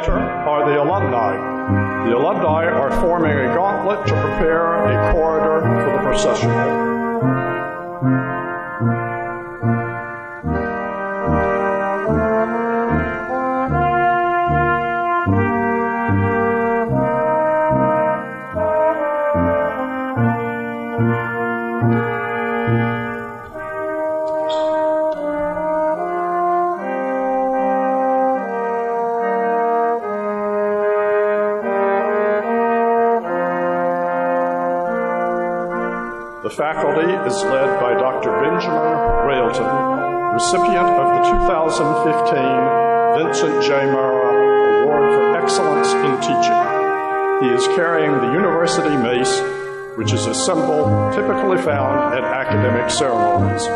center are the alumni. The alumni are forming a gauntlet to prepare a corridor for the processional. The faculty is led by Dr. Benjamin Railton, recipient of the 2015 Vincent J. Murrah Award for Excellence in Teaching. He is carrying the university mace, which is a symbol typically found at academic ceremonies.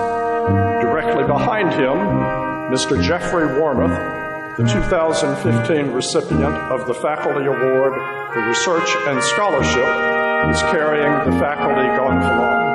Directly behind him, Mr. Jeffrey Warmoth, the 2015 recipient of the Faculty Award for Research and Scholarship, is carrying the faculty gonfalon.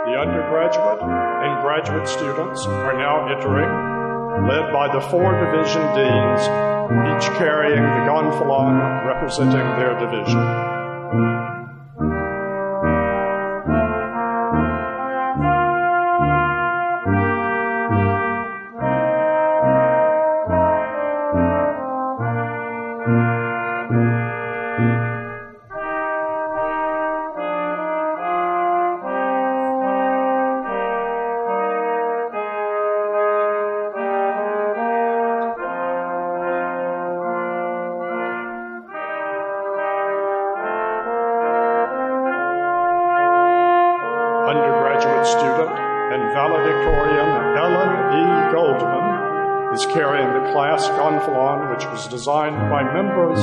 The undergraduate and graduate students are now entering, led by the 4 division deans, each carrying the gonfalon representing their division. graduate student and valedictorian Ellen E. Goldman is carrying the class gonfalon, which was designed by members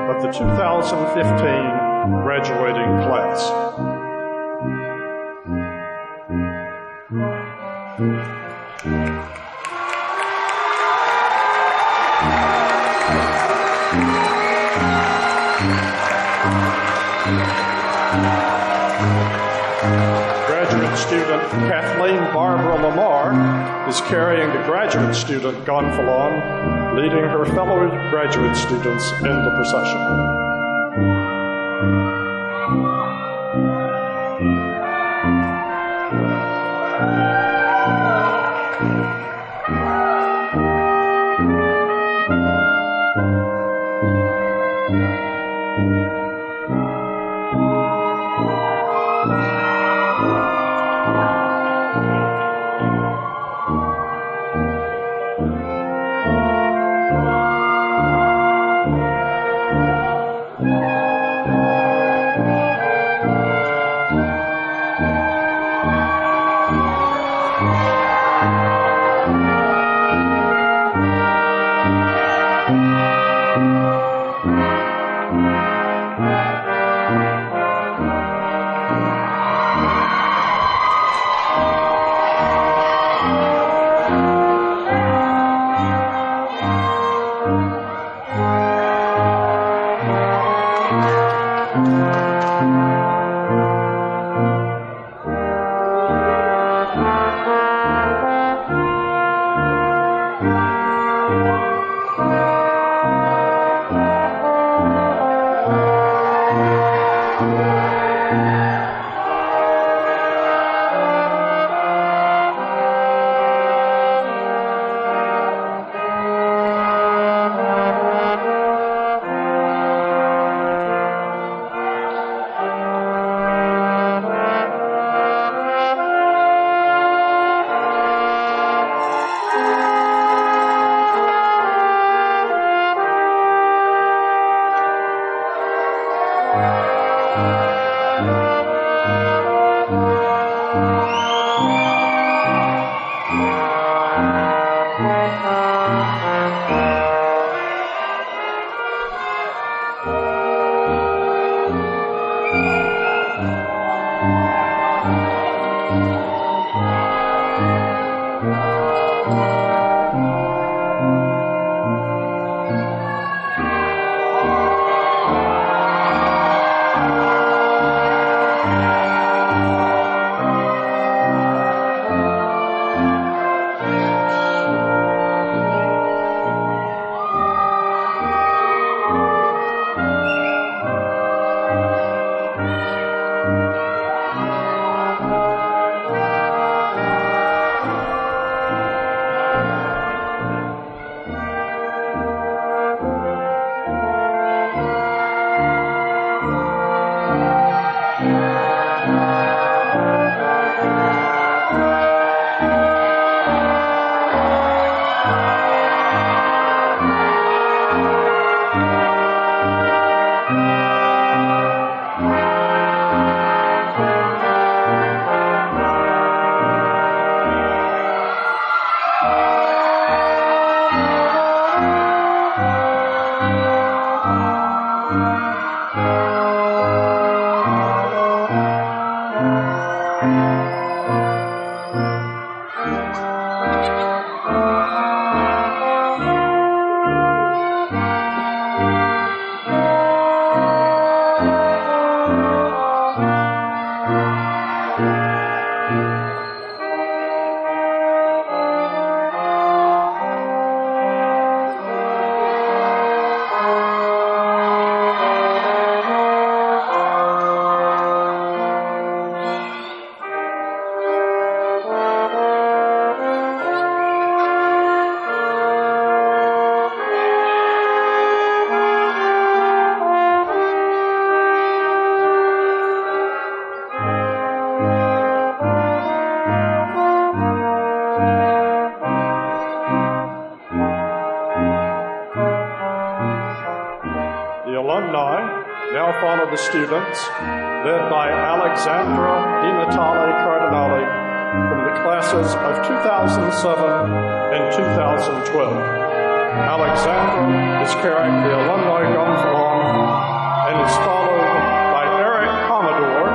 of the 2015 graduating class. Graduate student Kathleen Barbara Lamar is carrying the graduate student gonfalon, leading her fellow graduate students in the procession. Now follow the students, led by Alexandra Di Natale Cardinale, classes of 2007 and 2012. Alexandra is carrying the alumni gonfalon and is followed by Eric Commodore,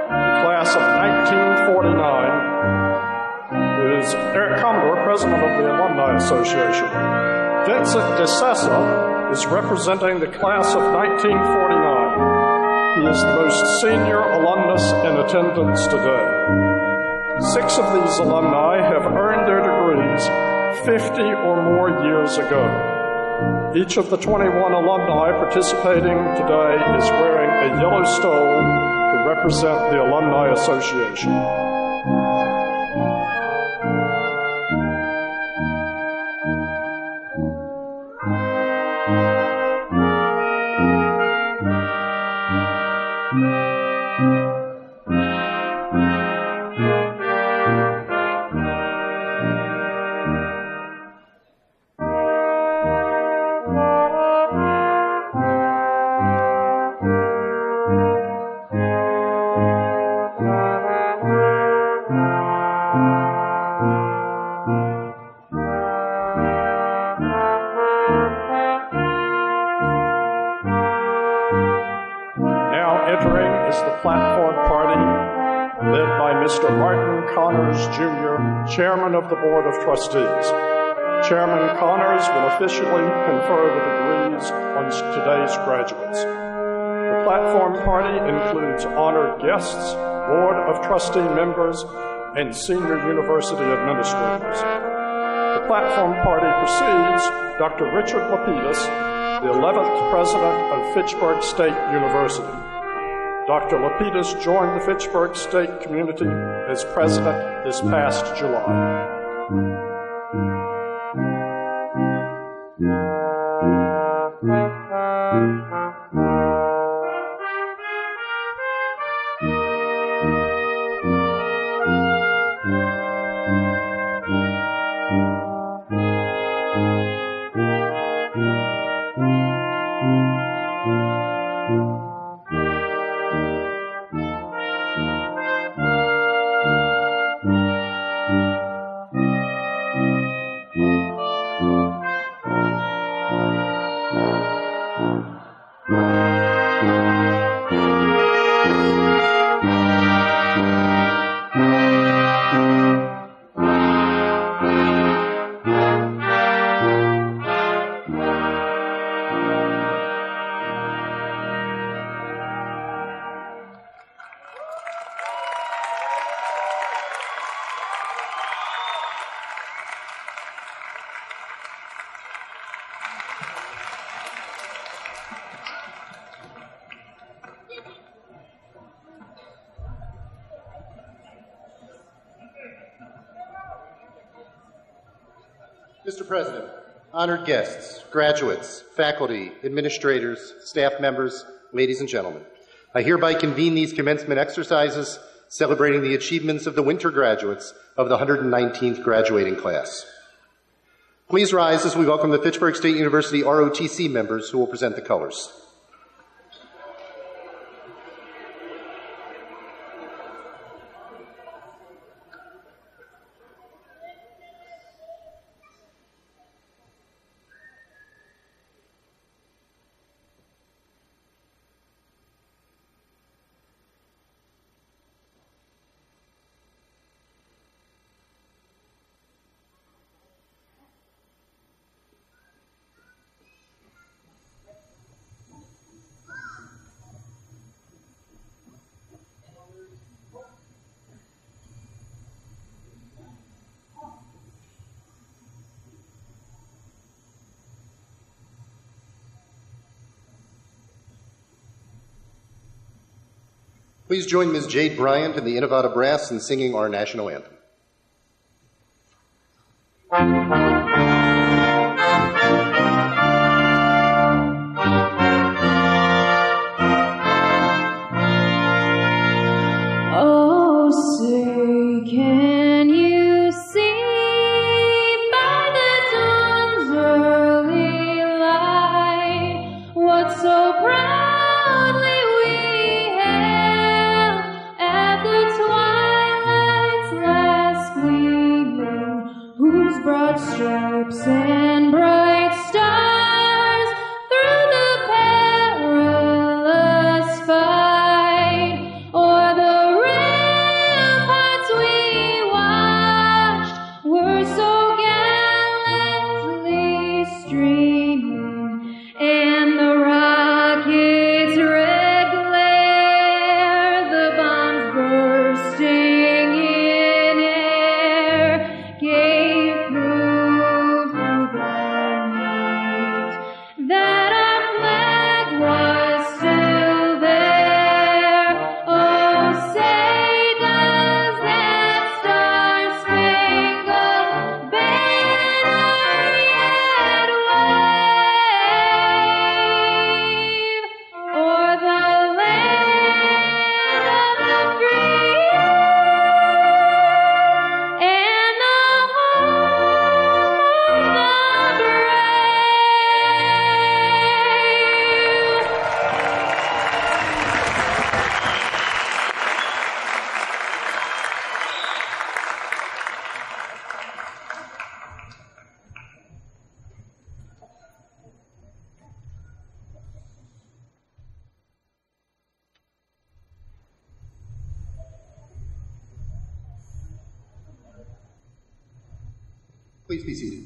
the class of 1949, who is Eric Commodore, president of the Alumni Association. Vincent DeSessa is representing the class of 1949. He is the most senior alumnus in attendance today. 6 of these alumni have earned their degrees 50 or more years ago. Each of the 21 alumni participating today is wearing a yellow stole to represent the Alumni Association. Chairman of the Board of Trustees. Chairman Connors will officially confer the degrees on today's graduates. The platform party includes honored guests, Board of Trustee members, and senior university administrators. The platform party precedes Dr. Richard Lapidus, the 11th president of Fitchburg State University. Dr. Lapidus joined the Fitchburg State community as president this past July. Mr. President, honored guests, graduates, faculty, administrators, staff members, ladies and gentlemen, I hereby convene these commencement exercises celebrating the achievements of the winter graduates of the 119th graduating class. Please rise as we welcome the Fitchburg State University ROTC members who will present the colors. Please join Ms. Jade Bryant and the Innovata Brass in singing our national anthem. Oh, say, can you see by the dawn's early light what so proudly we hailed at the twilight's last broad stripes and bright stars through the perilous fight, o'er the ramparts we watched were so gallantly streaming, and the rockets' red glare, the bombs bursting in air, gave proof through the night that our flag was still there. Oh, say does that star-spangled banner yet wave o'er the land of the free and the home of the Please be seated.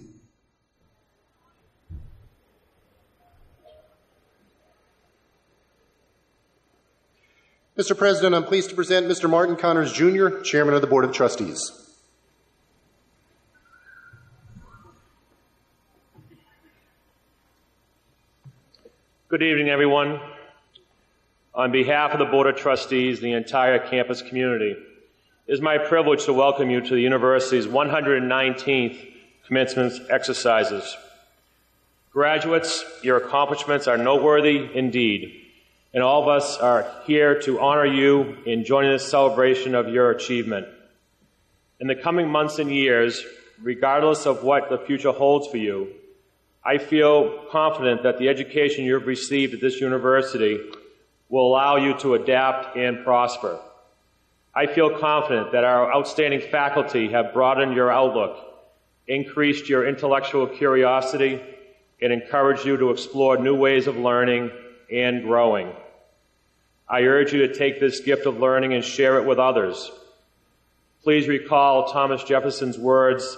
Mr. President, I'm pleased to present Mr. Martin Connors, Jr., Chairman of the Board of Trustees. Good evening, everyone. On behalf of the Board of Trustees and the entire campus community, it is my privilege to welcome you to the university's 119th commencement exercises. Graduates, your accomplishments are noteworthy indeed, and all of us are here to honor you in joining this celebration of your achievement. In the coming months and years, regardless of what the future holds for you, I feel confident that the education you've received at this university will allow you to adapt and prosper. I feel confident that our outstanding faculty have broadened your outlook, increased your intellectual curiosity, and encouraged you to explore new ways of learning and growing. I urge you to take this gift of learning and share it with others. Please recall Thomas Jefferson's words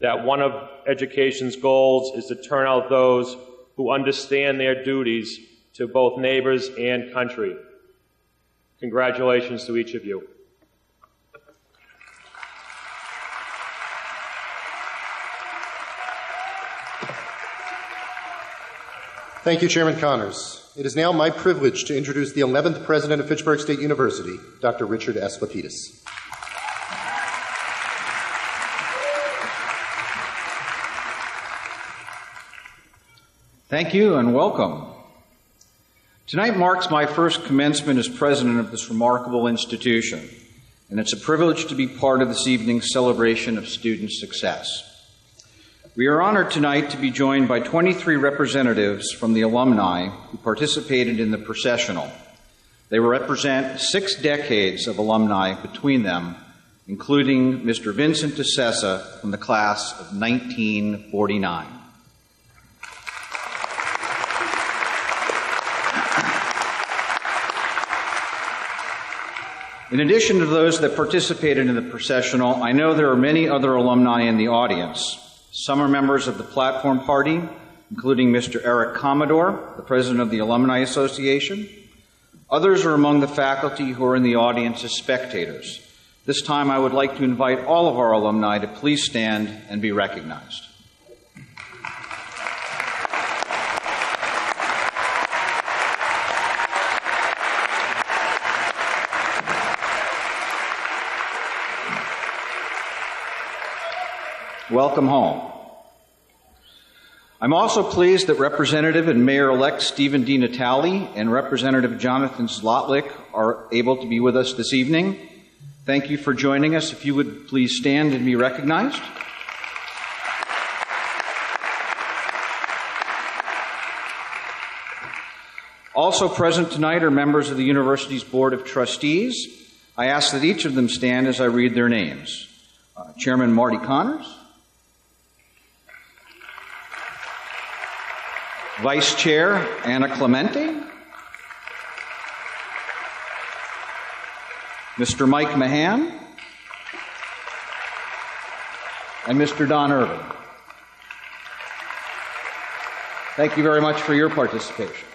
that one of education's goals is to turn out those who understand their duties to both neighbors and country. Congratulations to each of you. Thank you, Chairman Connors. It is now my privilege to introduce the 11th President of Fitchburg State University, Dr. Richard S. Lapidus. Thank you and welcome. Tonight marks my first commencement as president of this remarkable institution, and it's a privilege to be part of this evening's celebration of student success. We are honored tonight to be joined by 23 representatives from the alumni who participated in the processional. They represent 6 decades of alumni between them, including Mr. Vincent DeSessa from the class of 1949. In addition to those that participated in the processional, I know there are many other alumni in the audience. Some are members of the platform party, including Mr. Eric Commodore, the president of the Alumni Association. Others are among the faculty who are in the audience as spectators. This time I would like to invite all of our alumni to please stand and be recognized. Welcome home. I'm also pleased that Representative and Mayor-elect Stephen D. Natale and Representative Jonathan Zlotlik are able to be with us this evening. Thank you for joining us. If you would please stand and be recognized. Also present tonight are members of the university's Board of Trustees. I ask that each of them stand as I read their names. Chairman Marty Connors, Vice Chair Anna Clemente, Mr. Mike Mahan, and Mr. Don Irvin. Thank you very much for your participation.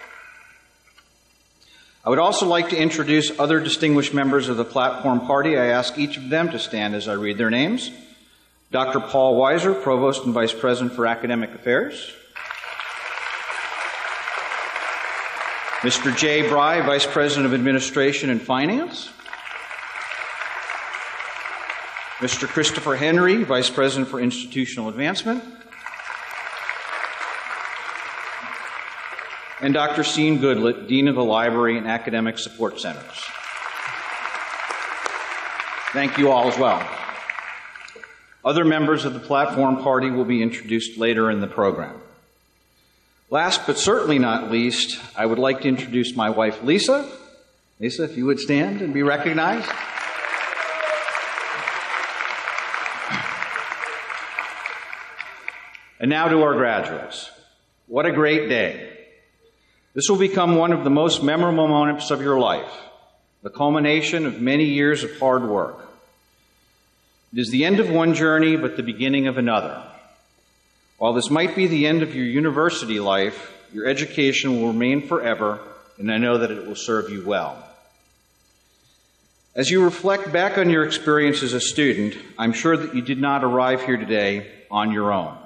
I would also like to introduce other distinguished members of the platform party. I ask each of them to stand as I read their names. Dr. Paul Weiser, Provost and Vice President for Academic Affairs. Mr. Jay Bry, Vice President of Administration and Finance. Mr. Christopher Henry, Vice President for Institutional Advancement. And Dr. Sean Goodlett, Dean of the Library and Academic Support Centers. Thank you all as well. Other members of the platform party will be introduced later in the program. Last but certainly not least, I would like to introduce my wife, Lisa. Lisa, if you would stand and be recognized. And now to our graduates. What a great day. This will become one of the most memorable moments of your life, the culmination of many years of hard work. It is the end of one journey, but the beginning of another. While this might be the end of your university life, your education will remain forever, and I know that it will serve you well. As you reflect back on your experience as a student, I'm sure that you did not arrive here today on your own.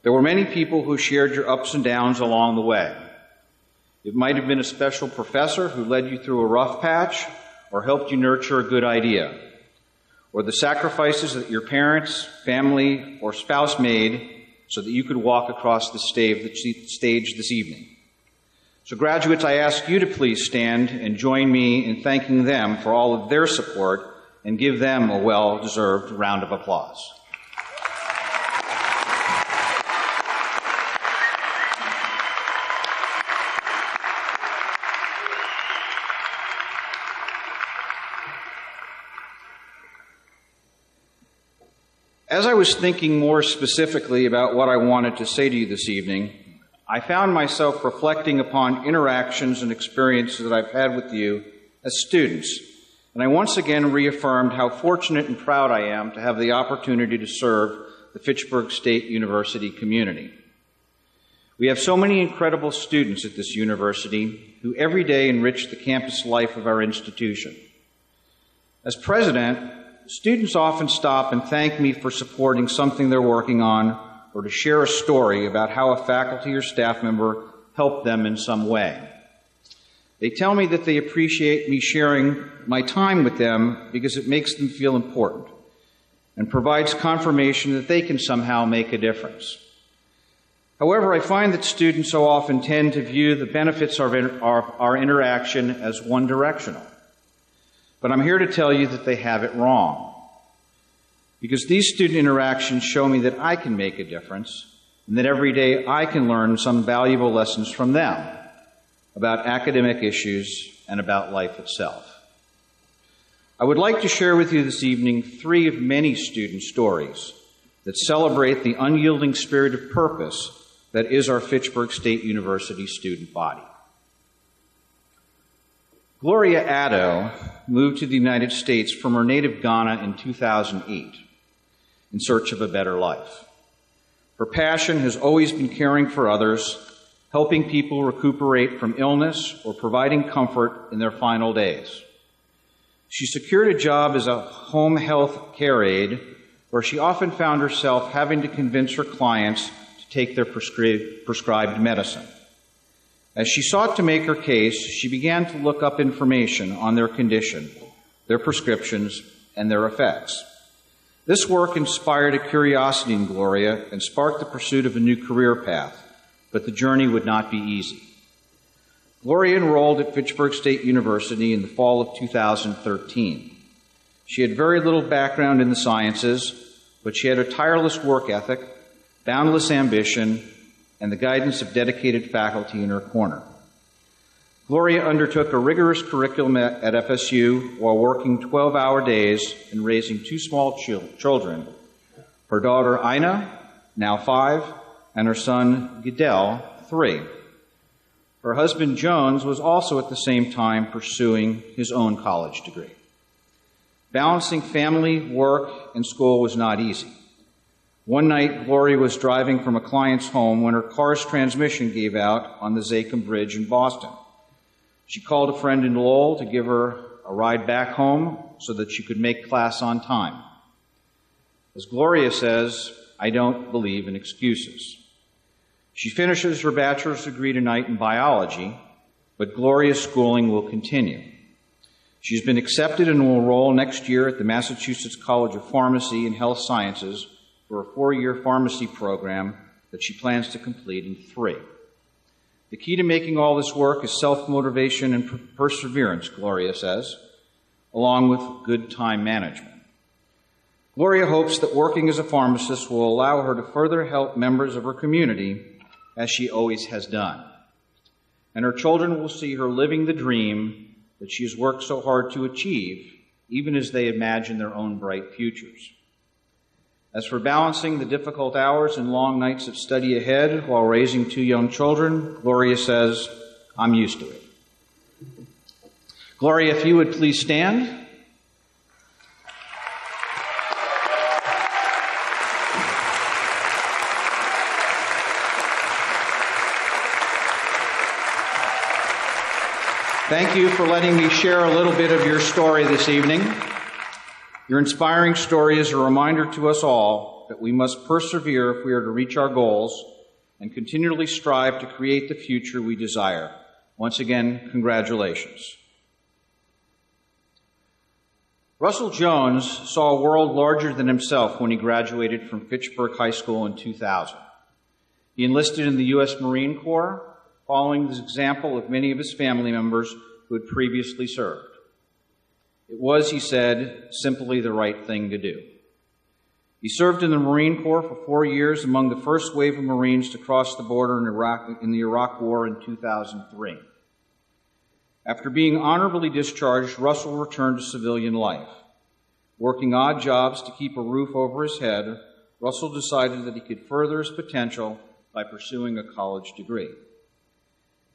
There were many people who shared your ups and downs along the way. It might have been a special professor who led you through a rough patch or helped you nurture a good idea, or the sacrifices that your parents, family, or spouse made so that you could walk across the stage this evening. So graduates, I ask you to please stand and join me in thanking them for all of their support and give them a well-deserved round of applause. As I was thinking more specifically about what I wanted to say to you this evening, I found myself reflecting upon interactions and experiences that I've had with you as students, and I once again reaffirmed how fortunate and proud I am to have the opportunity to serve the Fitchburg State University community. We have so many incredible students at this university who every day enrich the campus life of our institution. As president, students often stop and thank me for supporting something they're working on or to share a story about how a faculty or staff member helped them in some way. They tell me that they appreciate me sharing my time with them because it makes them feel important and provides confirmation that they can somehow make a difference. However, I find that students so often tend to view the benefits of our interaction as one-directional. But I'm here to tell you that they have it wrong. Because these student interactions show me that I can make a difference and that every day I can learn some valuable lessons from them about academic issues and about life itself. I would like to share with you this evening 3 of many student stories that celebrate the unyielding spirit of purpose that is our Fitchburg State University student body. Gloria Addo moved to the United States from her native Ghana in 2008 in search of a better life. Her passion has always been caring for others, helping people recuperate from illness or providing comfort in their final days. She secured a job as a home health care aide where she often found herself having to convince her clients to take their prescribed medicine. As she sought to make her case, she began to look up information on their condition, their prescriptions, and their effects. This work inspired a curiosity in Gloria and sparked the pursuit of a new career path, but the journey would not be easy. Gloria enrolled at Fitchburg State University in the fall of 2013. She had very little background in the sciences, but she had a tireless work ethic, boundless ambition, and the guidance of dedicated faculty in her corner. Gloria undertook a rigorous curriculum at FSU while working 12-hour days and raising 2 small children, her daughter Ina, now 5, and her son Gidel, 2003. Her husband, Jones, was also at the same time pursuing his own college degree. Balancing family, work, and school was not easy. One night, Gloria was driving from a client's home when her car's transmission gave out on the Zakim Bridge in Boston. She called a friend in Lowell to give her a ride back home so that she could make class on time. As Gloria says, "I don't believe in excuses." She finishes her bachelor's degree tonight in biology, but Gloria's schooling will continue. She's been accepted and will enroll next year at the Massachusetts College of Pharmacy and Health Sciences for a 4-year pharmacy program that she plans to complete in 3. The key to making all this work is self-motivation and perseverance, Gloria says, along with good time management. Gloria hopes that working as a pharmacist will allow her to further help members of her community, as she always has done. And her children will see her living the dream that she has worked so hard to achieve, even as they imagine their own bright futures. As for balancing the difficult hours and long nights of study ahead while raising 2 young children, Gloria says, "I'm used to it." Gloria, if you would please stand. Thank you for letting me share a little bit of your story this evening. Your inspiring story is a reminder to us all that we must persevere if we are to reach our goals and continually strive to create the future we desire. Once again, congratulations. Russell Jones saw a world larger than himself when he graduated from Fitchburg High School in 2000. He enlisted in the U.S. Marine Corps, following the example of many of his family members who had previously served. It was, he said, simply the right thing to do. He served in the Marine Corps for 4 years among the first wave of Marines to cross the border in the Iraq War in 2003. After being honorably discharged, Russell returned to civilian life. Working odd jobs to keep a roof over his head, Russell decided that he could further his potential by pursuing a college degree.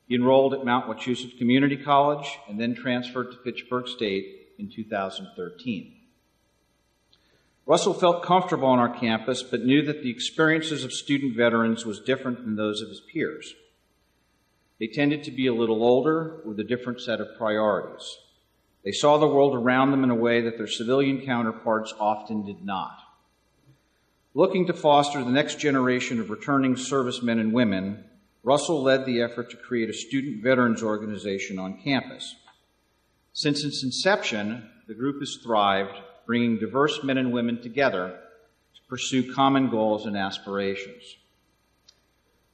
He enrolled at Mount Wachusett Community College and then transferred to Fitchburg State in 2013. Russell felt comfortable on our campus, but knew that the experiences of student veterans was different than those of his peers. They tended to be a little older with a different set of priorities. They saw the world around them in a way that their civilian counterparts often did not. Looking to foster the next generation of returning servicemen and women, Russell led the effort to create a student veterans organization on campus. Since its inception, the group has thrived, bringing diverse men and women together to pursue common goals and aspirations.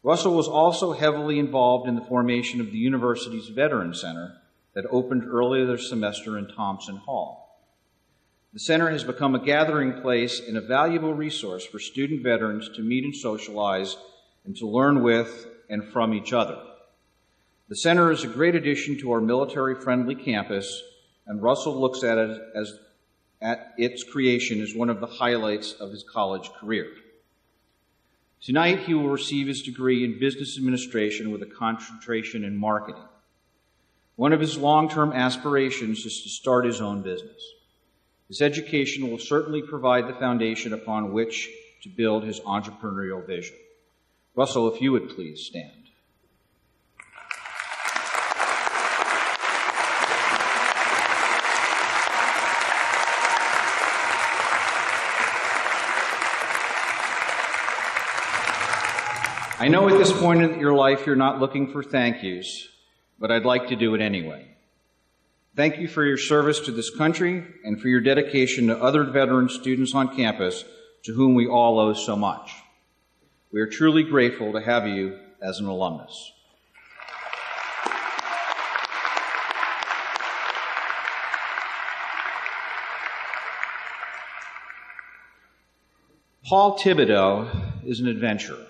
Russell was also heavily involved in the formation of the university's Veterans Center that opened earlier this semester in Thompson Hall. The center has become a gathering place and a valuable resource for student veterans to meet and socialize and to learn with and from each other. The center is a great addition to our military-friendly campus, and Russell looks at it at its creation as one of the highlights of his college career. Tonight, he will receive his degree in business administration with a concentration in marketing. One of his long-term aspirations is to start his own business. His education will certainly provide the foundation upon which to build his entrepreneurial vision. Russell, if you would please stand. I know at this point in your life you're not looking for thank yous, but I'd like to do it anyway. Thank you for your service to this country and for your dedication to other veteran students on campus to whom we all owe so much. We are truly grateful to have you as an alumnus. Paul Thibodeau is an adventurer.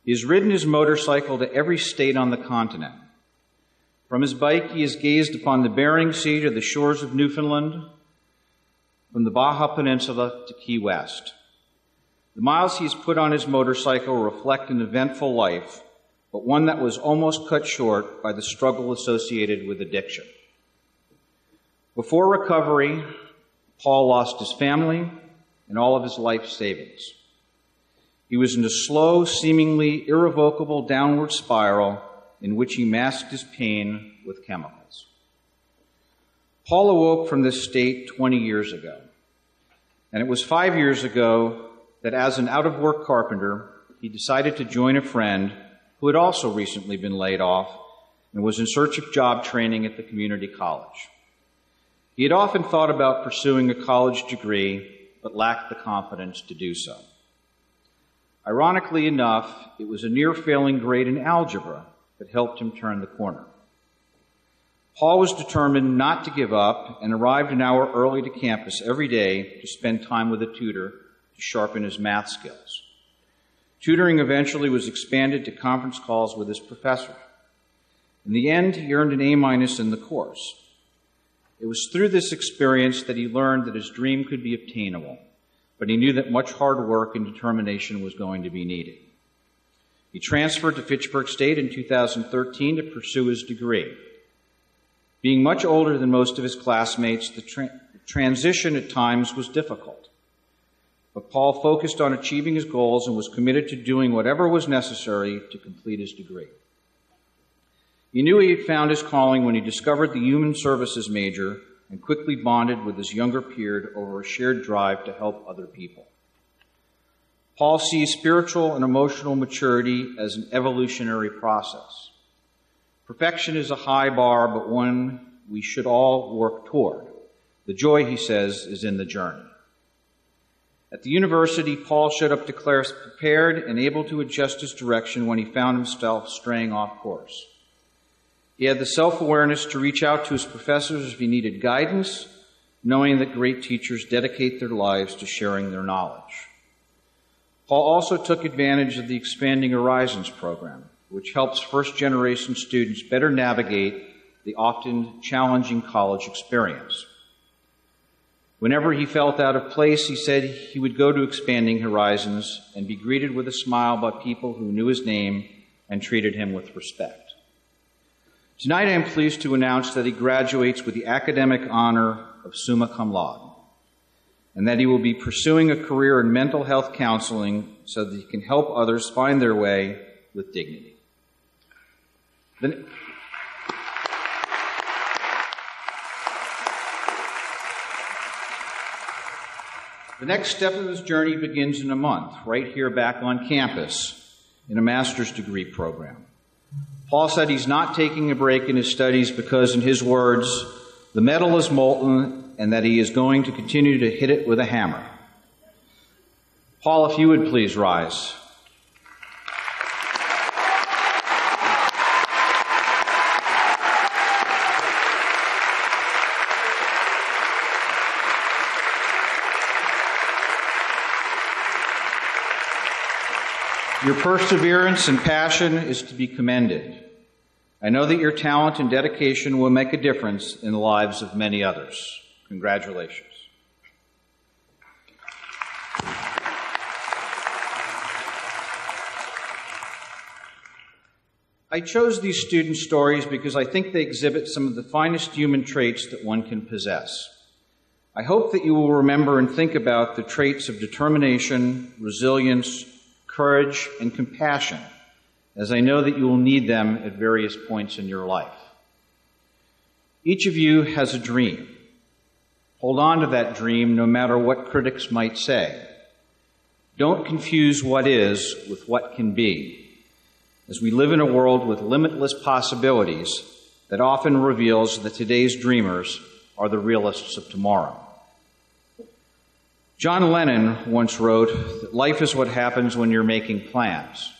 He has ridden his motorcycle to every state on the continent. From his bike, he has gazed upon the Bering Sea to the shores of Newfoundland, from the Baja Peninsula to Key West. The miles he has put on his motorcycle reflect an eventful life but one that was almost cut short by the struggle associated with addiction. Before recovery, Paul lost his family and all of his life savings. He was in a slow, seemingly irrevocable downward spiral in which he masked his pain with chemicals. Paul awoke from this state 20 years ago, and it was 5 years ago that as an out-of-work carpenter, he decided to join a friend who had also recently been laid off and was in search of job training at the community college. He had often thought about pursuing a college degree, but lacked the confidence to do so. Ironically enough, it was a near-failing grade in algebra that helped him turn the corner. Paul was determined not to give up and arrived an hour early to campus every day to spend time with a tutor to sharpen his math skills. Tutoring eventually was expanded to conference calls with his professor. In the end, he earned an A- in the course. It was through this experience that he learned that his dream could be obtainable, but he knew that much hard work and determination was going to be needed. He transferred to Fitchburg State in 2013 to pursue his degree. Being much older than most of his classmates, the transition at times was difficult. But Paul focused on achieving his goals and was committed to doing whatever was necessary to complete his degree. He knew he had found his calling when he discovered the human services major and quickly bonded with his younger peer over a shared drive to help other people. Paul sees spiritual and emotional maturity as an evolutionary process. Perfection is a high bar, but one we should all work toward. The joy, he says, is in the journey. At the university, Paul showed up to class prepared and able to adjust his direction when he found himself straying off course. He had the self-awareness to reach out to his professors if he needed guidance, knowing that great teachers dedicate their lives to sharing their knowledge. Paul also took advantage of the Expanding Horizons program, which helps first-generation students better navigate the often challenging college experience. Whenever he felt out of place, he said he would go to Expanding Horizons and be greeted with a smile by people who knew his name and treated him with respect. Tonight I am pleased to announce that he graduates with the academic honor of summa cum laude, and that he will be pursuing a career in mental health counseling so that he can help others find their way with dignity. The next step of his journey begins in a month, right here back on campus, in a master's degree program. Paul said he's not taking a break in his studies because, in his words, the metal is molten and that he is going to continue to hit it with a hammer. Paul, if you would please rise. Your perseverance and passion is to be commended. I know that your talent and dedication will make a difference in the lives of many others. Congratulations. I chose these student stories because I think they exhibit some of the finest human traits that one can possess. I hope that you will remember and think about the traits of determination, resilience, courage, and compassion, as I know that you will need them at various points in your life. Each of you has a dream. Hold on to that dream no matter what critics might say. Don't confuse what is with what can be, as we live in a world with limitless possibilities that often reveals that today's dreamers are the realists of tomorrow. John Lennon once wrote that life is what happens when you're making plans.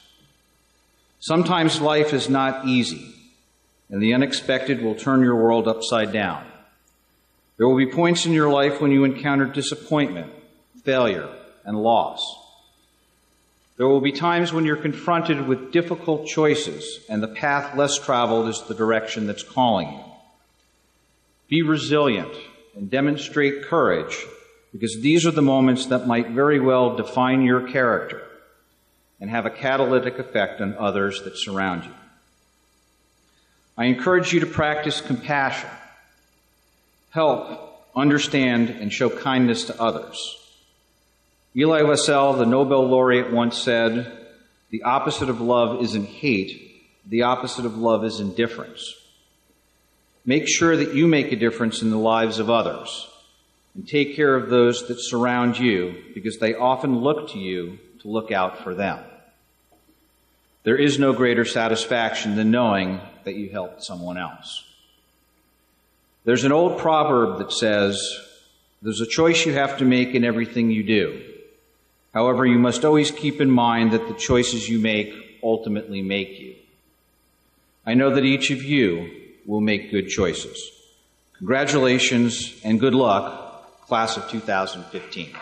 Sometimes life is not easy, and the unexpected will turn your world upside down. There will be points in your life when you encounter disappointment, failure, and loss. There will be times when you're confronted with difficult choices, and the path less traveled is the direction that's calling you. Be resilient and demonstrate courage, because these are the moments that might very well define your character. and have a catalytic effect on others that surround you. I encourage you to practice compassion, help, understand, and show kindness to others. Elie Wiesel, the Nobel laureate, once said, "The opposite of love isn't hate, the opposite of love is indifference." Make sure that you make a difference in the lives of others, and take care of those that surround you, because they often look to you to look out for them. There is no greater satisfaction than knowing that you helped someone else. There's an old proverb that says, "There's a choice you have to make in everything you do. However, you must always keep in mind that the choices you make ultimately make you." I know that each of you will make good choices. Congratulations and good luck, class of 2015.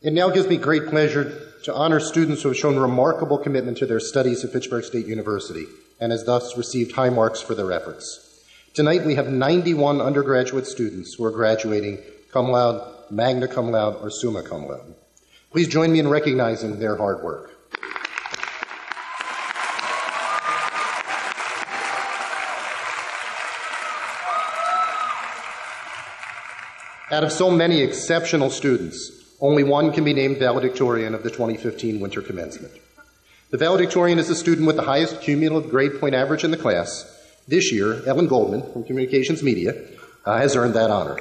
It now gives me great pleasure to honor students who have shown remarkable commitment to their studies at Fitchburg State University and has thus received high marks for their efforts. Tonight we have 91 undergraduate students who are graduating cum laude, magna cum laude, or summa cum laude. Please join me in recognizing their hard work. Out of so many exceptional students, only one can be named valedictorian of the 2015 winter commencement. The valedictorian is the student with the highest cumulative grade point average in the class. This year, Ellen Goldman from Communications Media has earned that honor.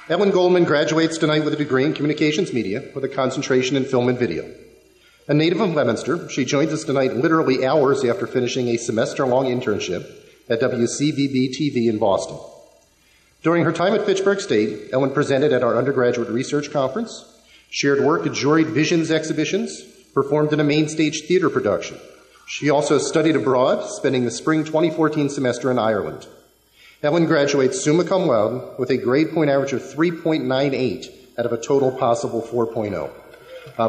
Ellen Goldman graduates tonight with a degree in Communications Media with a concentration in film and video. A native of Leominster, she joins us tonight literally hours after finishing a semester-long internship at WCVB-TV in Boston. During her time at Fitchburg State, Ellen presented at our undergraduate research conference, shared work at juried visions exhibitions, performed in a main stage theater production. She also studied abroad, spending the spring 2014 semester in Ireland. Ellen graduates summa cum laude with a grade point average of 3.98 out of a total possible 4.0.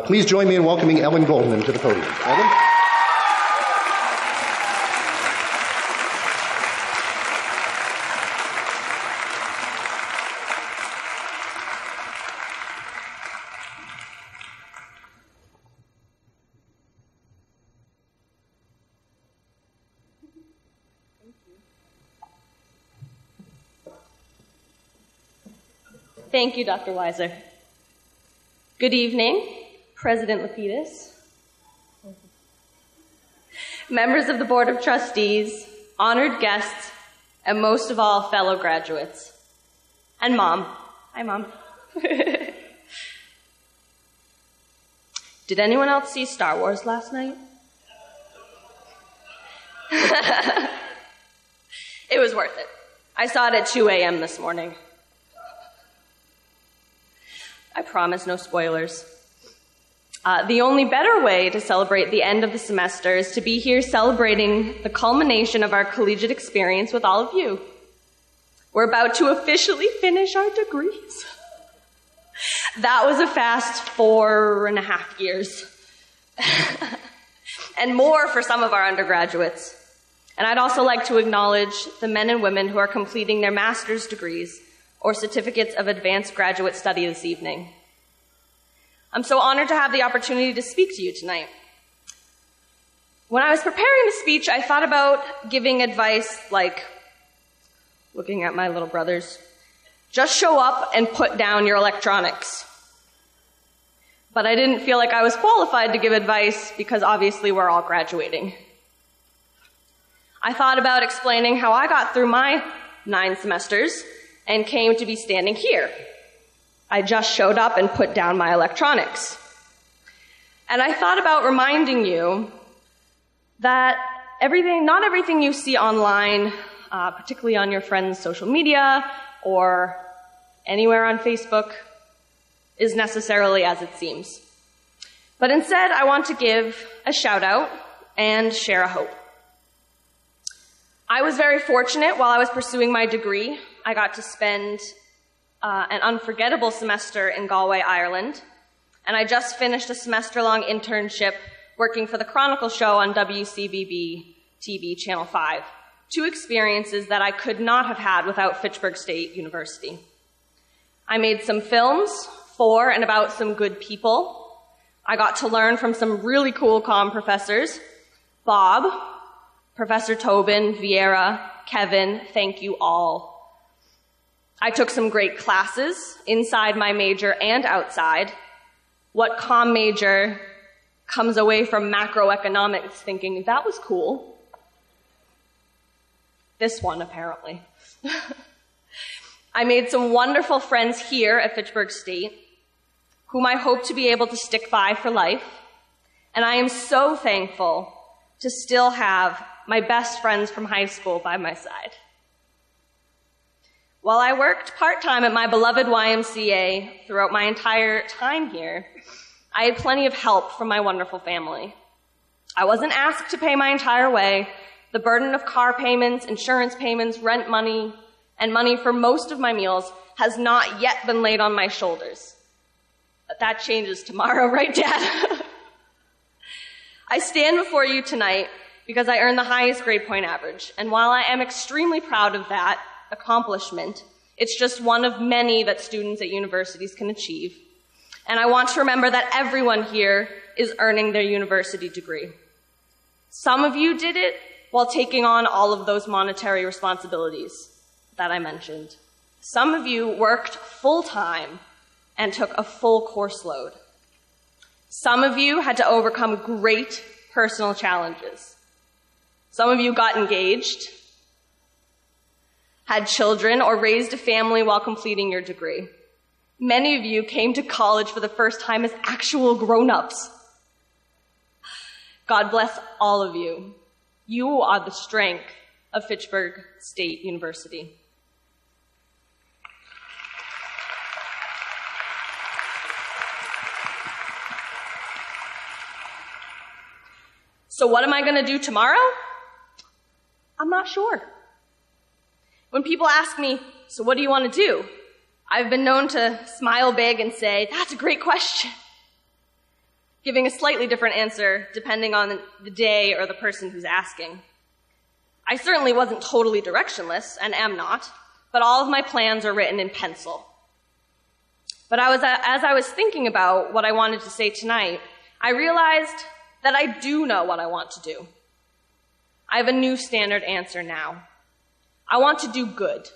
Please join me in welcoming Ellen Goldman to the podium. Ellen? Thank you, Dr. Weiser. Good evening, President Lapidus, members of the Board of Trustees, honored guests, and most of all, fellow graduates. And Mom. Hi, Mom. Did anyone else see Star Wars last night? It was worth it. I saw it at 2 a.m. this morning. I promise no spoilers. The only better way to celebrate the end of the semester is to be here celebrating the culmination of our collegiate experience with all of you. We're about to officially finish our degrees. That was a fast 4.5 years. And more for some of our undergraduates. And I'd also like to acknowledge the men and women who are completing their master's degrees or certificates of advanced graduate study this evening. I'm so honored to have the opportunity to speak to you tonight. When I was preparing the speech, I thought about giving advice like, looking at my little brothers, just show up and put down your electronics. But I didn't feel like I was qualified to give advice because obviously we're all graduating. I thought about explaining how I got through my 9 semesters and came to be standing here. I just showed up and put down my electronics. And I thought about reminding you that not everything you see online, particularly on your friends' social media or anywhere on Facebook, is necessarily as it seems. But instead, I want to give a shout out and share a hope. I was very fortunate while I was pursuing my degree. I got to spend an unforgettable semester in Galway, Ireland, and I just finished a semester-long internship working for the Chronicle show on WCVB TV Channel 5. 2 experiences that I could not have had without Fitchburg State University. I made some films for and about some good people. I got to learn from some really cool comm professors. Bob, Professor Tobin, Vieira, Kevin, thank you all. I took some great classes inside my major and outside. What comm major comes away from macroeconomics thinking, that was cool? This one, apparently. I made some wonderful friends here at Fitchburg State, whom I hope to be able to stick by for life, and I am so thankful to still have my best friends from high school by my side. While I worked part-time at my beloved YMCA throughout my entire time here, I had plenty of help from my wonderful family. I wasn't asked to pay my entire way. The burden of car payments, insurance payments, rent money, and money for most of my meals has not yet been laid on my shoulders. But that changes tomorrow, right, Dad? I stand before you tonight because I earned the highest grade point average, and while I am extremely proud of that accomplishment, it's just one of many that students at universities can achieve. And I want to remember that everyone here is earning their university degree. Some of you did it while taking on all of those monetary responsibilities that I mentioned. Some of you worked full-time and took a full course load. Some of you had to overcome great personal challenges. Some of you got engaged, had children, or raised a family while completing your degree. Many of you came to college for the first time as actual grown-ups. God bless all of you. You are the strength of Fitchburg State University. So what am I going to do tomorrow? I'm not sure. When people ask me, so what do you want to do? I've been known to smile big and say, that's a great question, giving a slightly different answer depending on the day or the person who's asking. I certainly wasn't totally directionless, and am not, but all of my plans are written in pencil. But as I was thinking about what I wanted to say tonight, I realized that I do know what I want to do. I have a new standard answer now. I want to do good.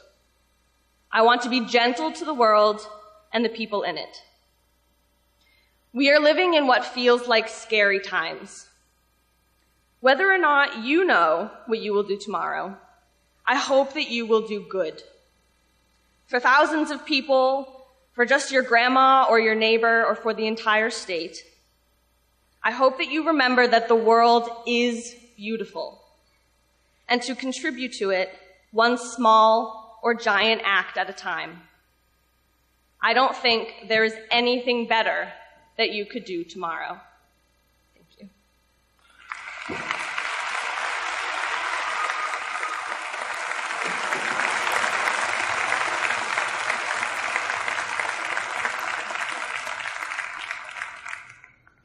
I want to be gentle to the world and the people in it. We are living in what feels like scary times. Whether or not you know what you will do tomorrow, I hope that you will do good. For thousands of people, for just your grandma or your neighbor, or for the entire state, I hope that you remember that the world is beautiful, and to contribute to it one small or giant act at a time. I don't think there is anything better that you could do tomorrow. Thank you.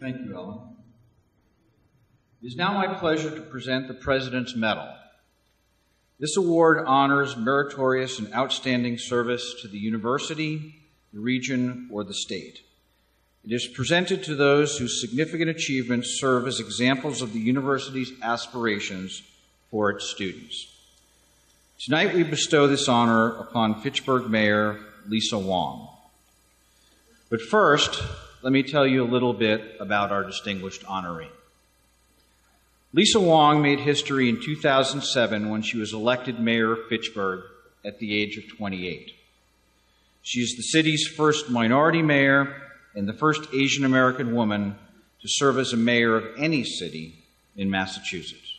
Thank you, Ellen. It is now my pleasure to present the President's Medal. This award honors meritorious and outstanding service to the university, the region, or the state. It is presented to those whose significant achievements serve as examples of the university's aspirations for its students. Tonight we bestow this honor upon Fitchburg Mayor Lisa Wong. But first, let me tell you a little bit about our distinguished honoree. Lisa Wong made history in 2007 when she was elected mayor of Fitchburg at the age of 28. She is the city's first minority mayor and the first Asian American woman to serve as a mayor of any city in Massachusetts.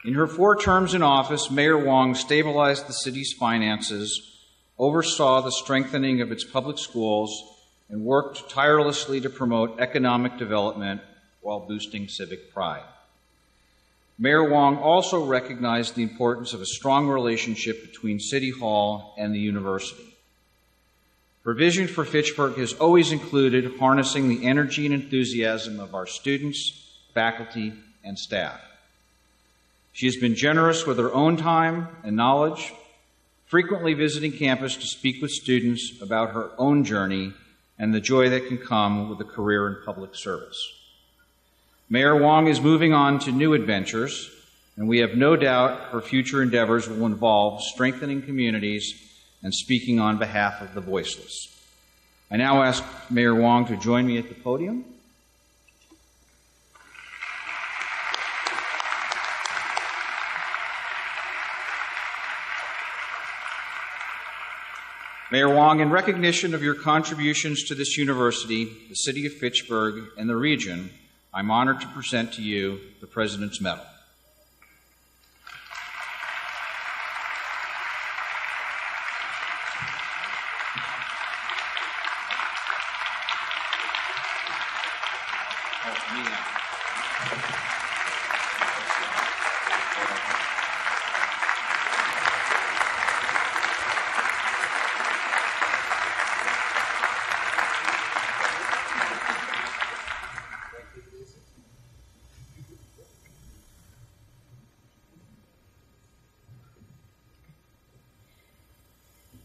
In her 4 terms in office, Mayor Wong stabilized the city's finances, oversaw the strengthening of its public schools, and worked tirelessly to promote economic development while boosting civic pride. Mayor Wong also recognized the importance of a strong relationship between City Hall and the university. Her vision for Fitchburg has always included harnessing the energy and enthusiasm of our students, faculty, and staff. She has been generous with her own time and knowledge, frequently visiting campus to speak with students about her own journey and the joy that can come with a career in public service. Mayor Wong is moving on to new adventures, and we have no doubt her future endeavors will involve strengthening communities and speaking on behalf of the voiceless. I now ask Mayor Wong to join me at the podium. Mayor Wong, in recognition of your contributions to this university, the city of Fitchburg, and the region, I'm honored to present to you the President's Medal.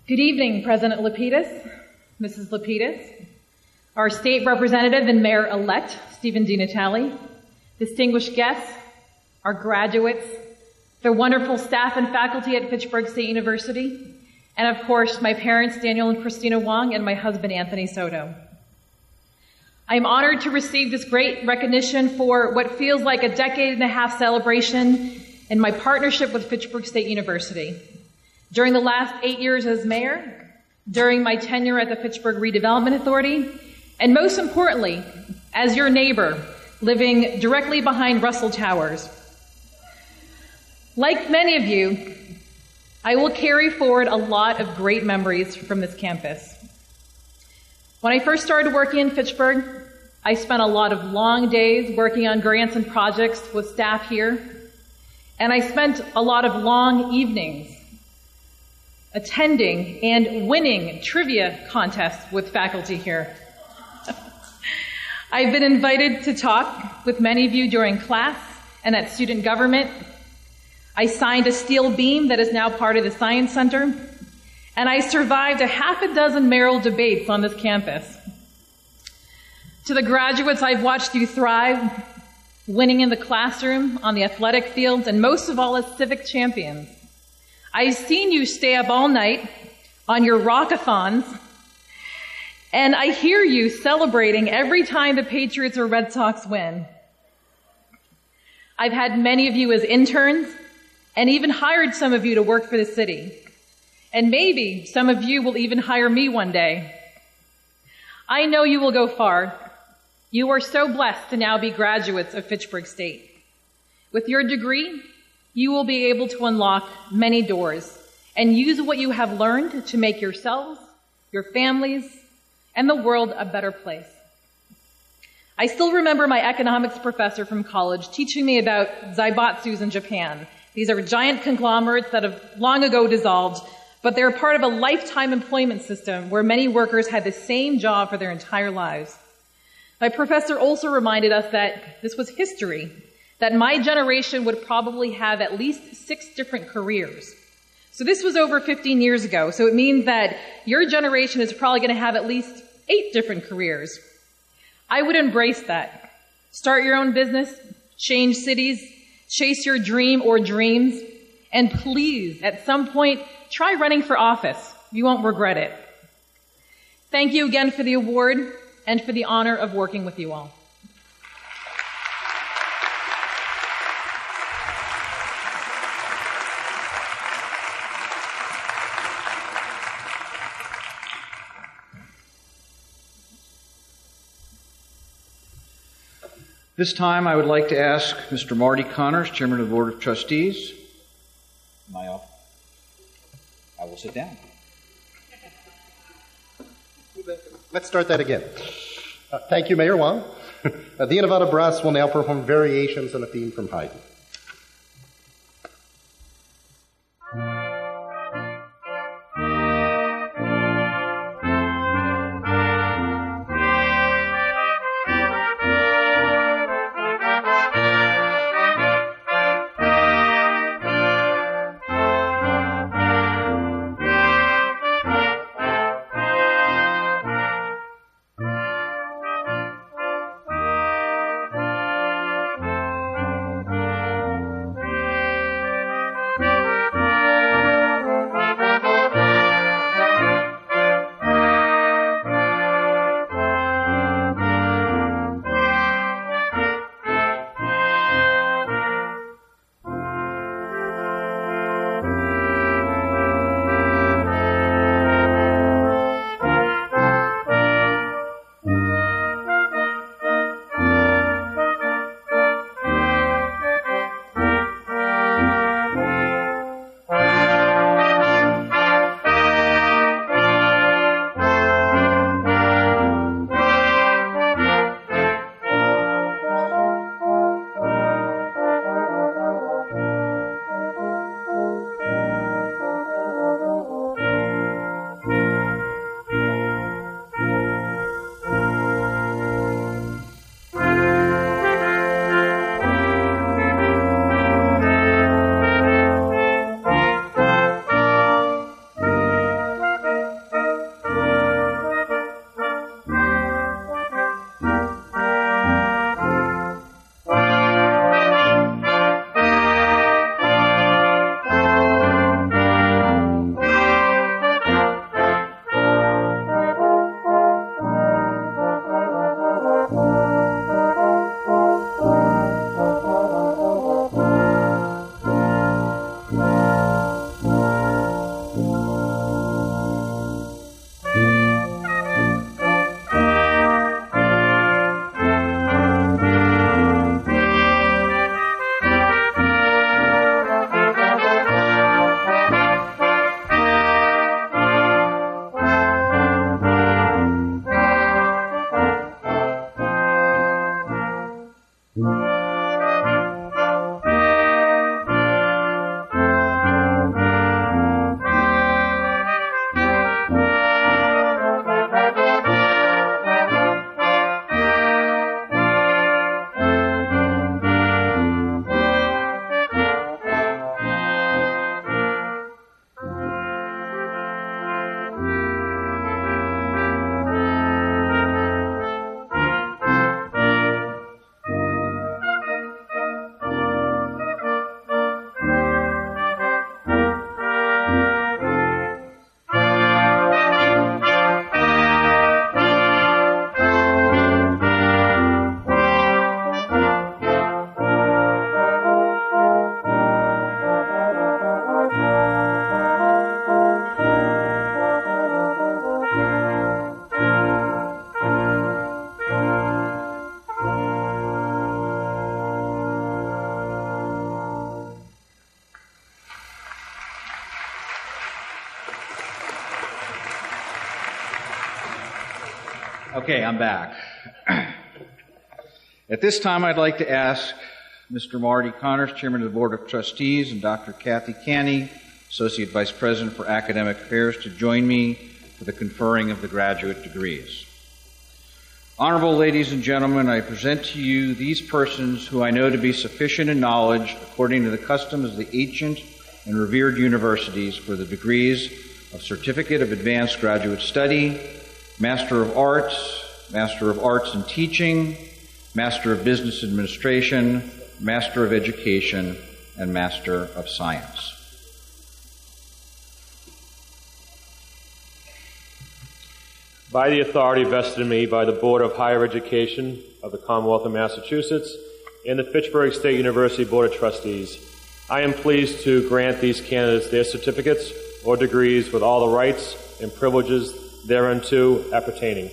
Good evening, President Lapidus, Mrs. Lapidus, our state representative and mayor-elect, Stephen D. Natale, distinguished guests, our graduates, the wonderful staff and faculty at Fitchburg State University, and of course, my parents, Daniel and Christina Wong, and my husband, Anthony Soto. I am honored to receive this great recognition for what feels like a decade-and-a-half celebration in my partnership with Fitchburg State University. During the last 8 years as mayor, during my tenure at the Fitchburg Redevelopment Authority, and most importantly, as your neighbor living directly behind Russell Towers. Like many of you, I will carry forward a lot of great memories from this campus. When I first started working in Fitchburg, I spent a lot of long days working on grants and projects with staff here, and I spent a lot of long evenings attending and winning trivia contests with faculty here. I've been invited to talk with many of you during class and at student government. I signed a steel beam that is now part of the Science Center, and I survived a half a dozen mayoral debates on this campus. To the graduates, I've watched you thrive, winning in the classroom, on the athletic fields, and most of all as civic champions. I've seen you stay up all night on your rockathons, and I hear you celebrating every time the Patriots or Red Sox win. I've had many of you as interns, and even hired some of you to work for the city. And maybe some of you will even hire me one day. I know you will go far. You are so blessed to now be graduates of Fitchburg State. With your degree, you will be able to unlock many doors and use what you have learned to make yourselves, your families, and the world a better place. I still remember my economics professor from college teaching me about zaibatsus in Japan. These are giant conglomerates that have long ago dissolved, but they're part of a lifetime employment system where many workers had the same job for their entire lives. My professor also reminded us that this was history, that my generation would probably have at least 6 different careers. So this was over 15 years ago, so it means that your generation is probably going to have at least 8 different careers. I would embrace that. Start your own business, change cities, chase your dream or dreams, and please, at some point, try running for office. You won't regret it. Thank you again for the award and for the honor of working with you all. This time, I would like to ask Mr. Marty Connors, Chairman of the Board of Trustees. I will sit down. Let's start that again. Thank you, Mayor Wong. The Innovata Brass will now perform variations on a theme from Haydn. Okay, I'm back. At this time, I'd like to ask Mr. Marty Connors, Chairman of the Board of Trustees, and Dr. Kathy Canny, Associate Vice President for Academic Affairs, to join me for the conferring of the graduate degrees. Honorable ladies and gentlemen, I present to you these persons who I know to be sufficient in knowledge, according to the customs of the ancient and revered universities, for the degrees of Certificate of Advanced Graduate Study, Master of Arts in Teaching, Master of Business Administration, Master of Education, and Master of Science. By the authority vested in me by the Board of Higher Education of the Commonwealth of Massachusetts and the Fitchburg State University Board of Trustees, I am pleased to grant these candidates their certificates or degrees with all the rights and privileges thereunto appertaining.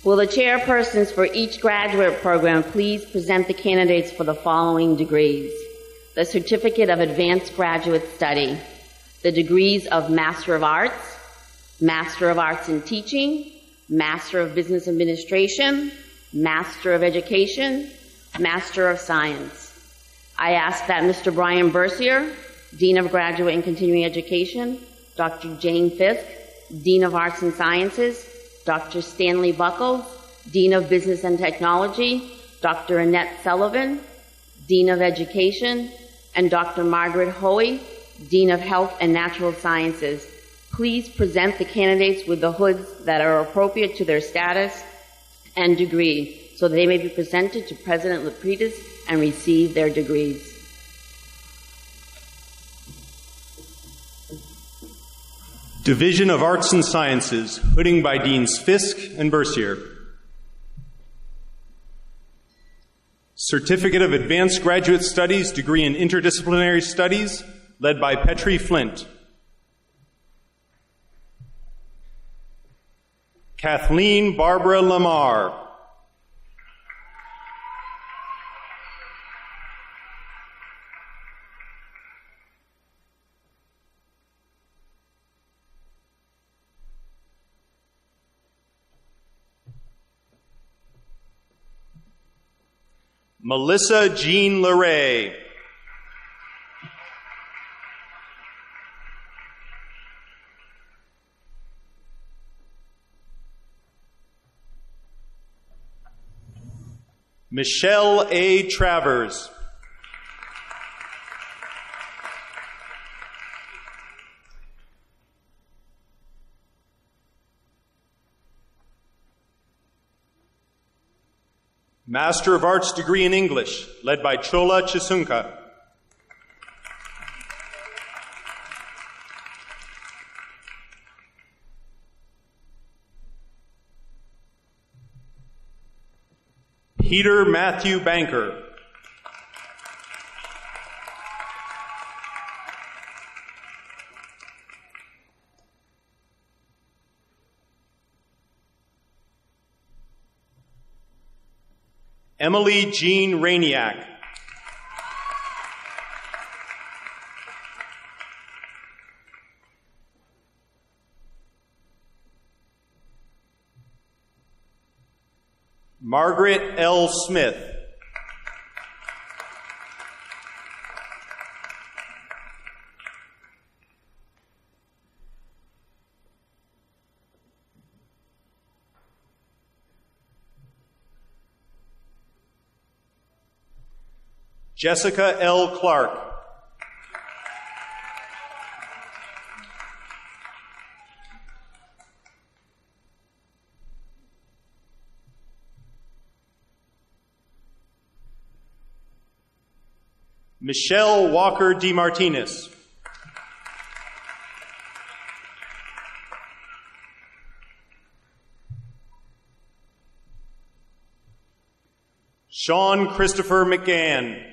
Will the chairpersons for each graduate program please present the candidates for the following degrees: the Certificate of Advanced Graduate Study, the degrees of Master of Arts in Teaching, Master of Business Administration, Master of Education, Master of Science. I ask that Mr. Brian Bercier, Dean of Graduate and Continuing Education, Dr. Jane Fisk, Dean of Arts and Sciences, Dr. Stanley Buckles, Dean of Business and Technology, Dr. Annette Sullivan, Dean of Education, and Dr. Margaret Hoey, Dean of Health and Natural Sciences, please present the candidates with the hoods that are appropriate to their status and degree so that they may be presented to President Lapidus and receive their degrees. Division of Arts and Sciences, hooding by Deans Fisk and Bercier. Certificate of Advanced Graduate Studies, degree in Interdisciplinary Studies, led by Petrie Flint. Kathleen Barbara Lamar. Melissa Jean LeRae. Michelle A. Travers. Master of Arts degree in English, led by Chola Chisunka. Peter Matthew Banker. Emily Jean Rainiak. Margaret L. Smith. Jessica L. Clark. Michelle Walker DeMartinez. Sean Christopher McGann.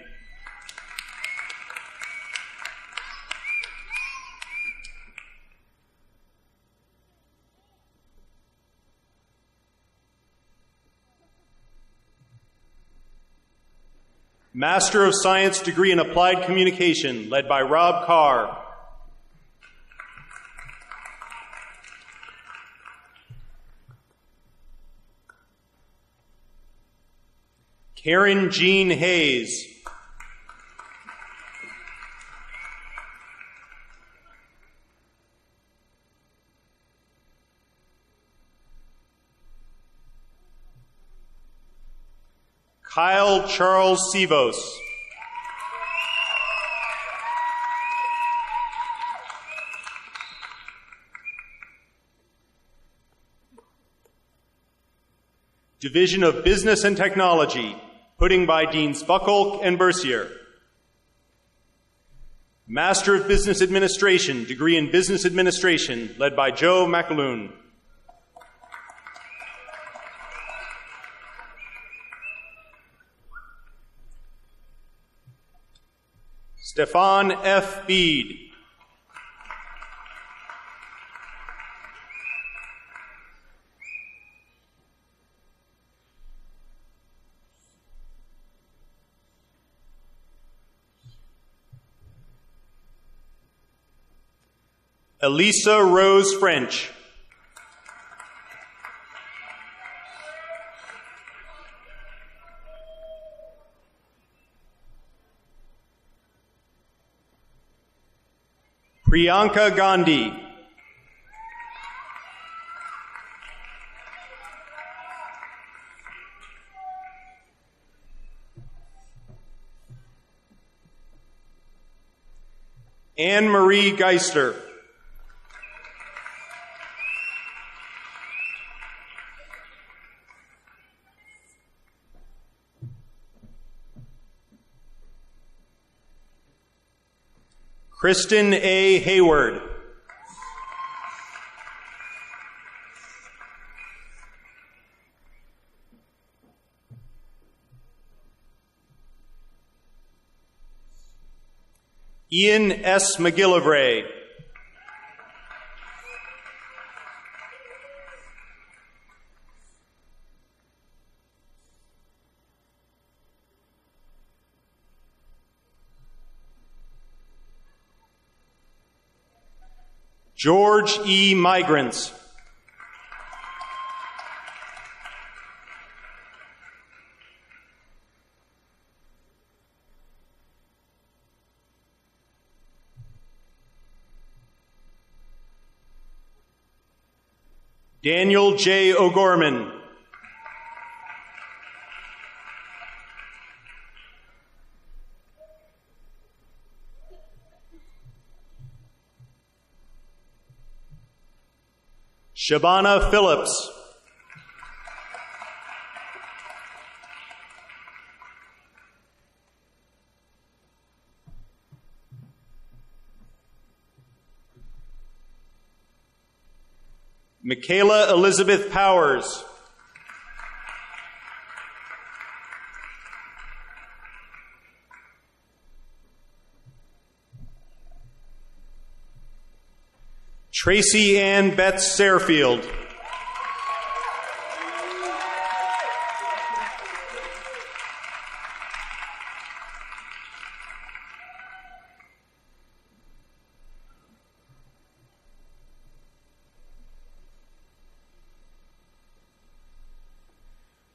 Master of Science degree in Applied Communication, led by Rob Carr. Karen Jean Hayes. Kyle Charles Sivos. Division of Business and Technology, putting by Deans Buckle and Bercier. Master of Business Administration, degree in Business Administration, led by Joe McAloon. Stefan F. Bede. Elisa Rose French. Priyanka Gandhi. Anne Marie Geister. Kristen A. Hayward. Ian S. McGillivray. George E. Migrants. Daniel J. O'Gorman. Shabana Phillips. Michaela Elizabeth Powers. Tracy Ann Betts Sairfield.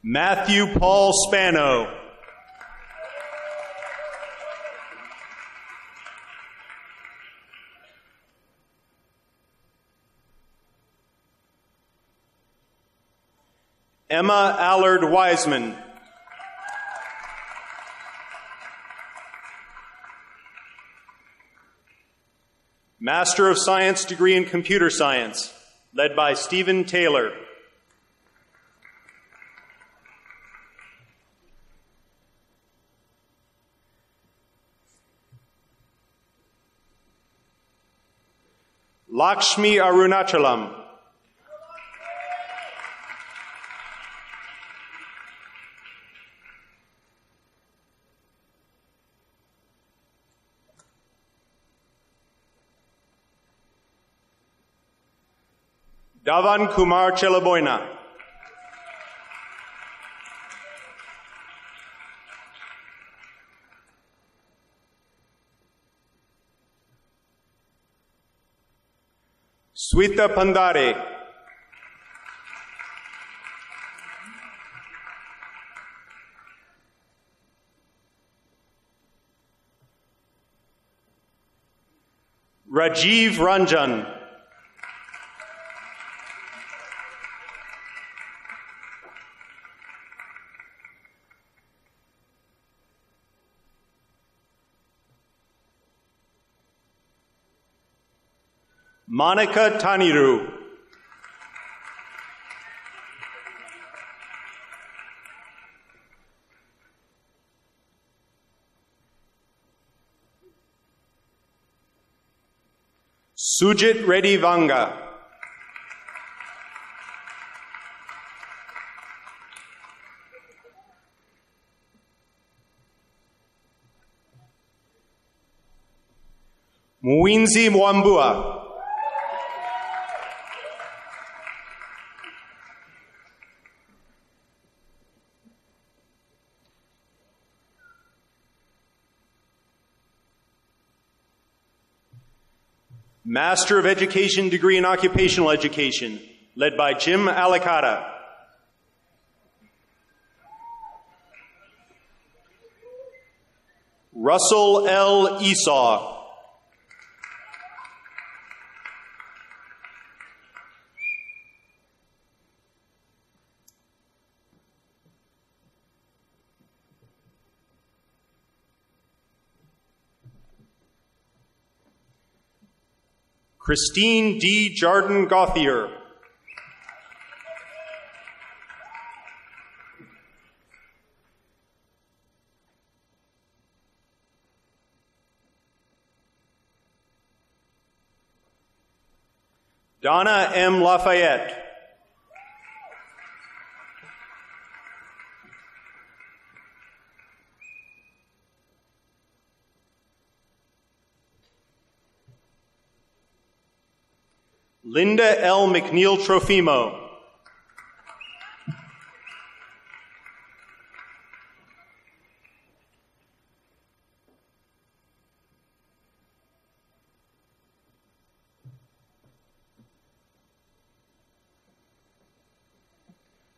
Matthew Paul Spano. Emma Allard Wiseman. Master of Science degree in Computer Science, led by Stephen Taylor. Lakshmi Arunachalam. Davan Kumar Chelaboyna. Sweta Pandare. Rajiv Ranjan. Monica Taniru. Sujit Reddy Vanga. Muinzi Mwambua. Master of Education degree in Occupational Education, led by Jim Alicata. Russell L. Esau. Christine D. Jardin Gauthier. Donna M. Lafayette. Linda L. McNeil Trofimo.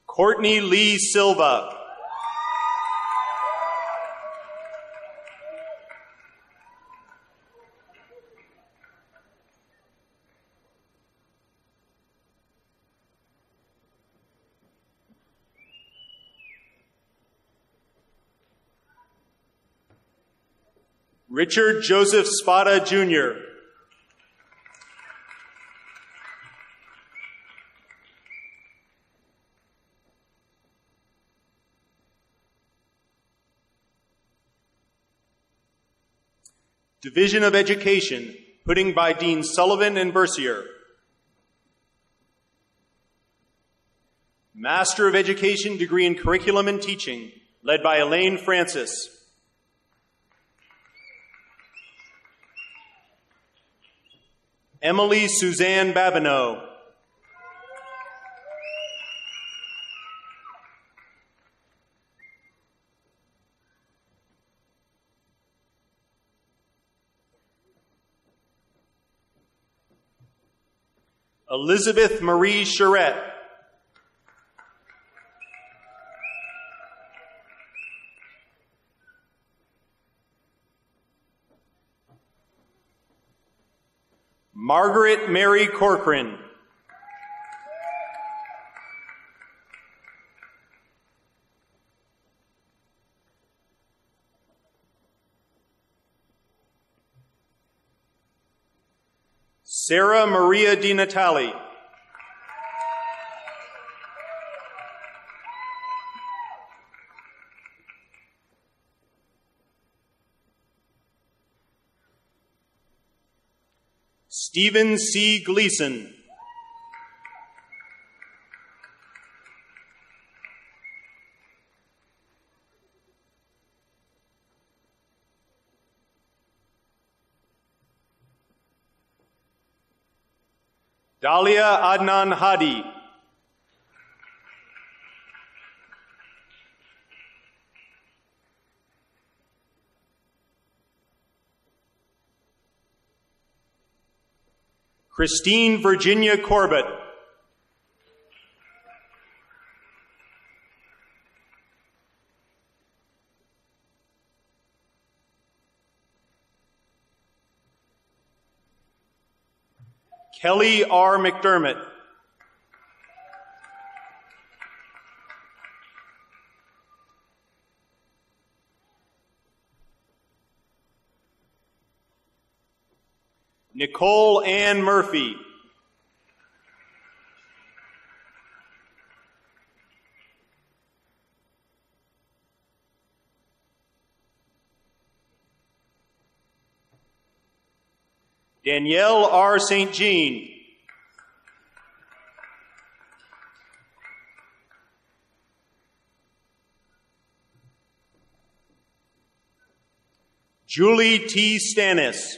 Courtney Lee Silva. Richard Joseph Spada, Jr. Division of Education, putting by Dean Sullivan and Bercier. Master of Education degree in Curriculum and Teaching, led by Elaine Francis. Emily Suzanne Babineau. Elizabeth Marie Charette. Margaret Mary Corcoran. Sarah Maria Di Natale. Stephen C. Gleason. Dalia Adnan Hadi. Christine Virginia Corbett. Kelly R. McDermott. Nicole Ann Murphy. Danielle R. St. Jean. Julie T. Stannis.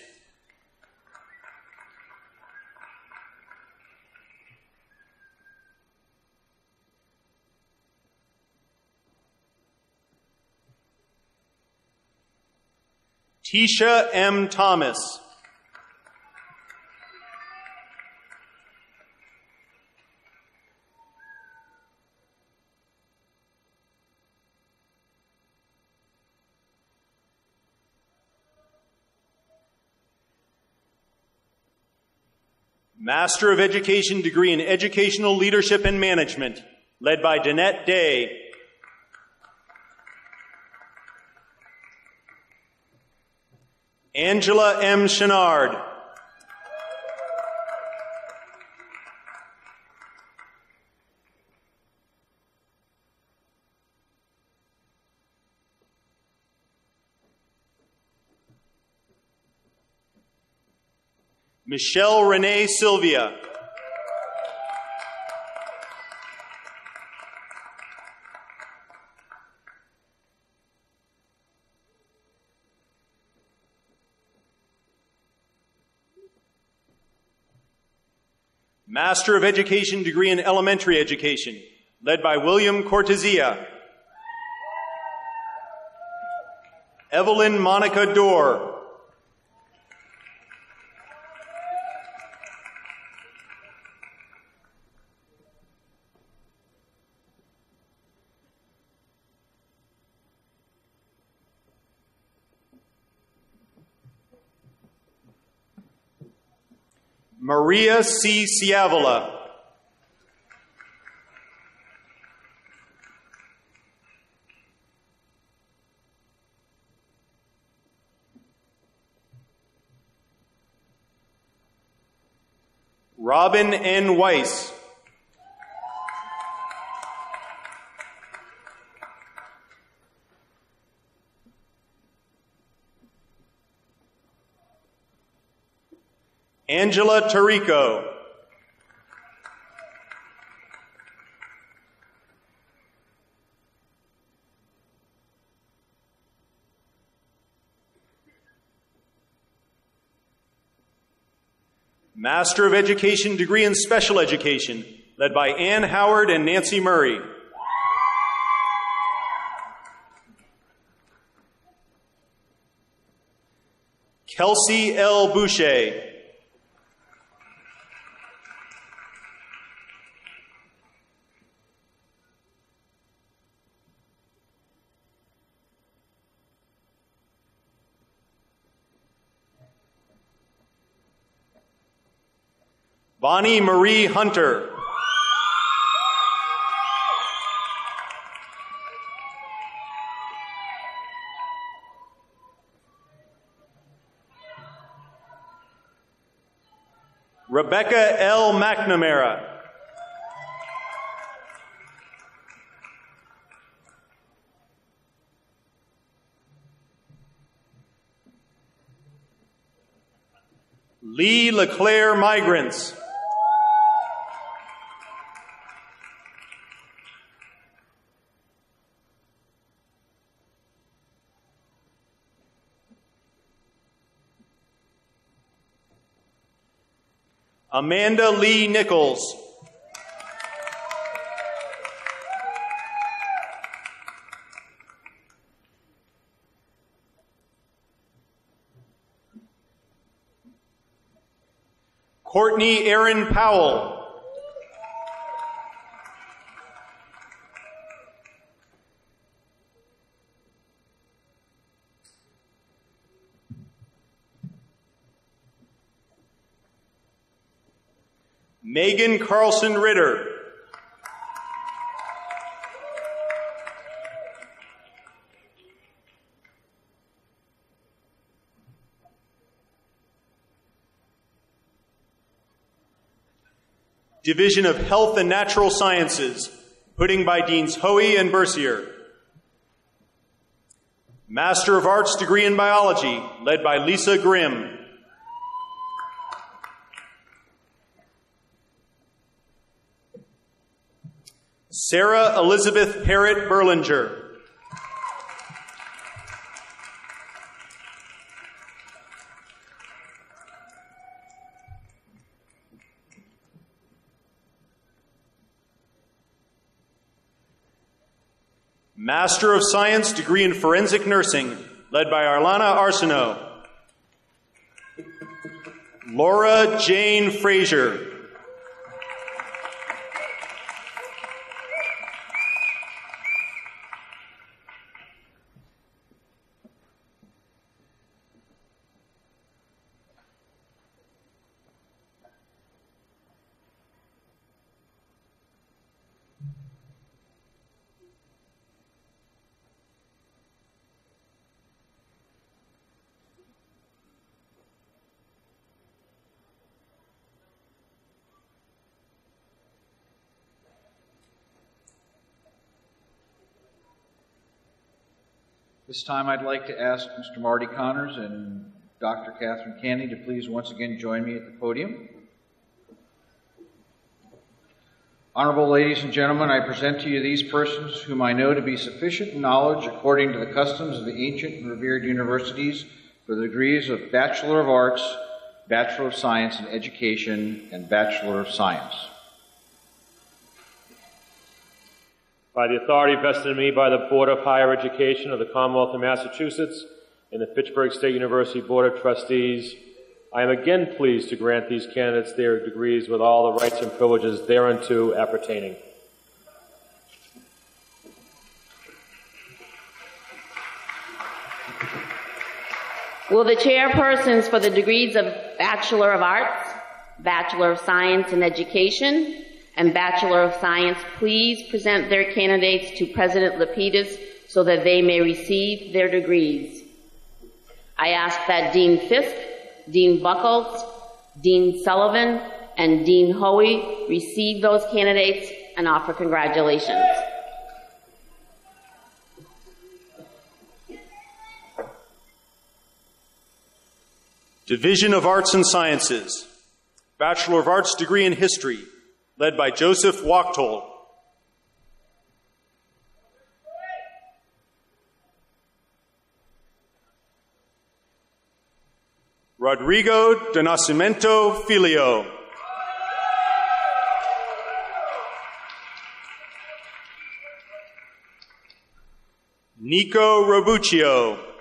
Tisha M. Thomas. Master of Education degree in Educational Leadership and Management, led by Danette Day. Angela M. Chenard. Michelle Renee Sylvia. Master of Education degree in Elementary Education, led by William Cortezia. Evelyn Monica Dorr. Maria C. Ciavola. Robin N. Weiss. Angela Tarico. Master of Education degree in Special Education, led by Ann Howard and Nancy Murray. Kelsey L. Boucher. Bonnie Marie Hunter. Rebecca L. McNamara. Lee LeClaire Migrants. Amanda Lee Nichols. Courtney Erin Powell. Megan Carlson Ritter. Division of Health and Natural Sciences, pudding by Deans Hoey and Bercier. Master of Arts degree in Biology, led by Lisa Grimm. Sarah Elizabeth Parrott Berlinger. Master of Science degree in Forensic Nursing, led by Arlana Arsenault. Laura Jane Frazier. This time I'd like to ask Mr. Marty Connors and Dr. Catherine Candy to please once again join me at the podium. Honorable ladies and gentlemen, I present to you these persons whom I know to be sufficient in knowledge according to the customs of the ancient and revered universities for the degrees of Bachelor of Arts, Bachelor of Science in Education, and Bachelor of Science. By the authority vested in me by the Board of Higher Education of the Commonwealth of Massachusetts and the Fitchburg State University Board of Trustees, I am again pleased to grant these candidates their degrees with all the rights and privileges thereunto appertaining. Will the chairpersons for the degrees of Bachelor of Arts, Bachelor of Science in Education, and Bachelor of Science please present their candidates to President Lapidus so that they may receive their degrees? I ask that Dean Fisk, Dean Buckles, Dean Sullivan, and Dean Hoey receive those candidates and offer congratulations. Division of Arts and Sciences, Bachelor of Arts degree in History, led by Joseph Wachtold. Rodrigo de Nascimento Filio. Nico Robuccio.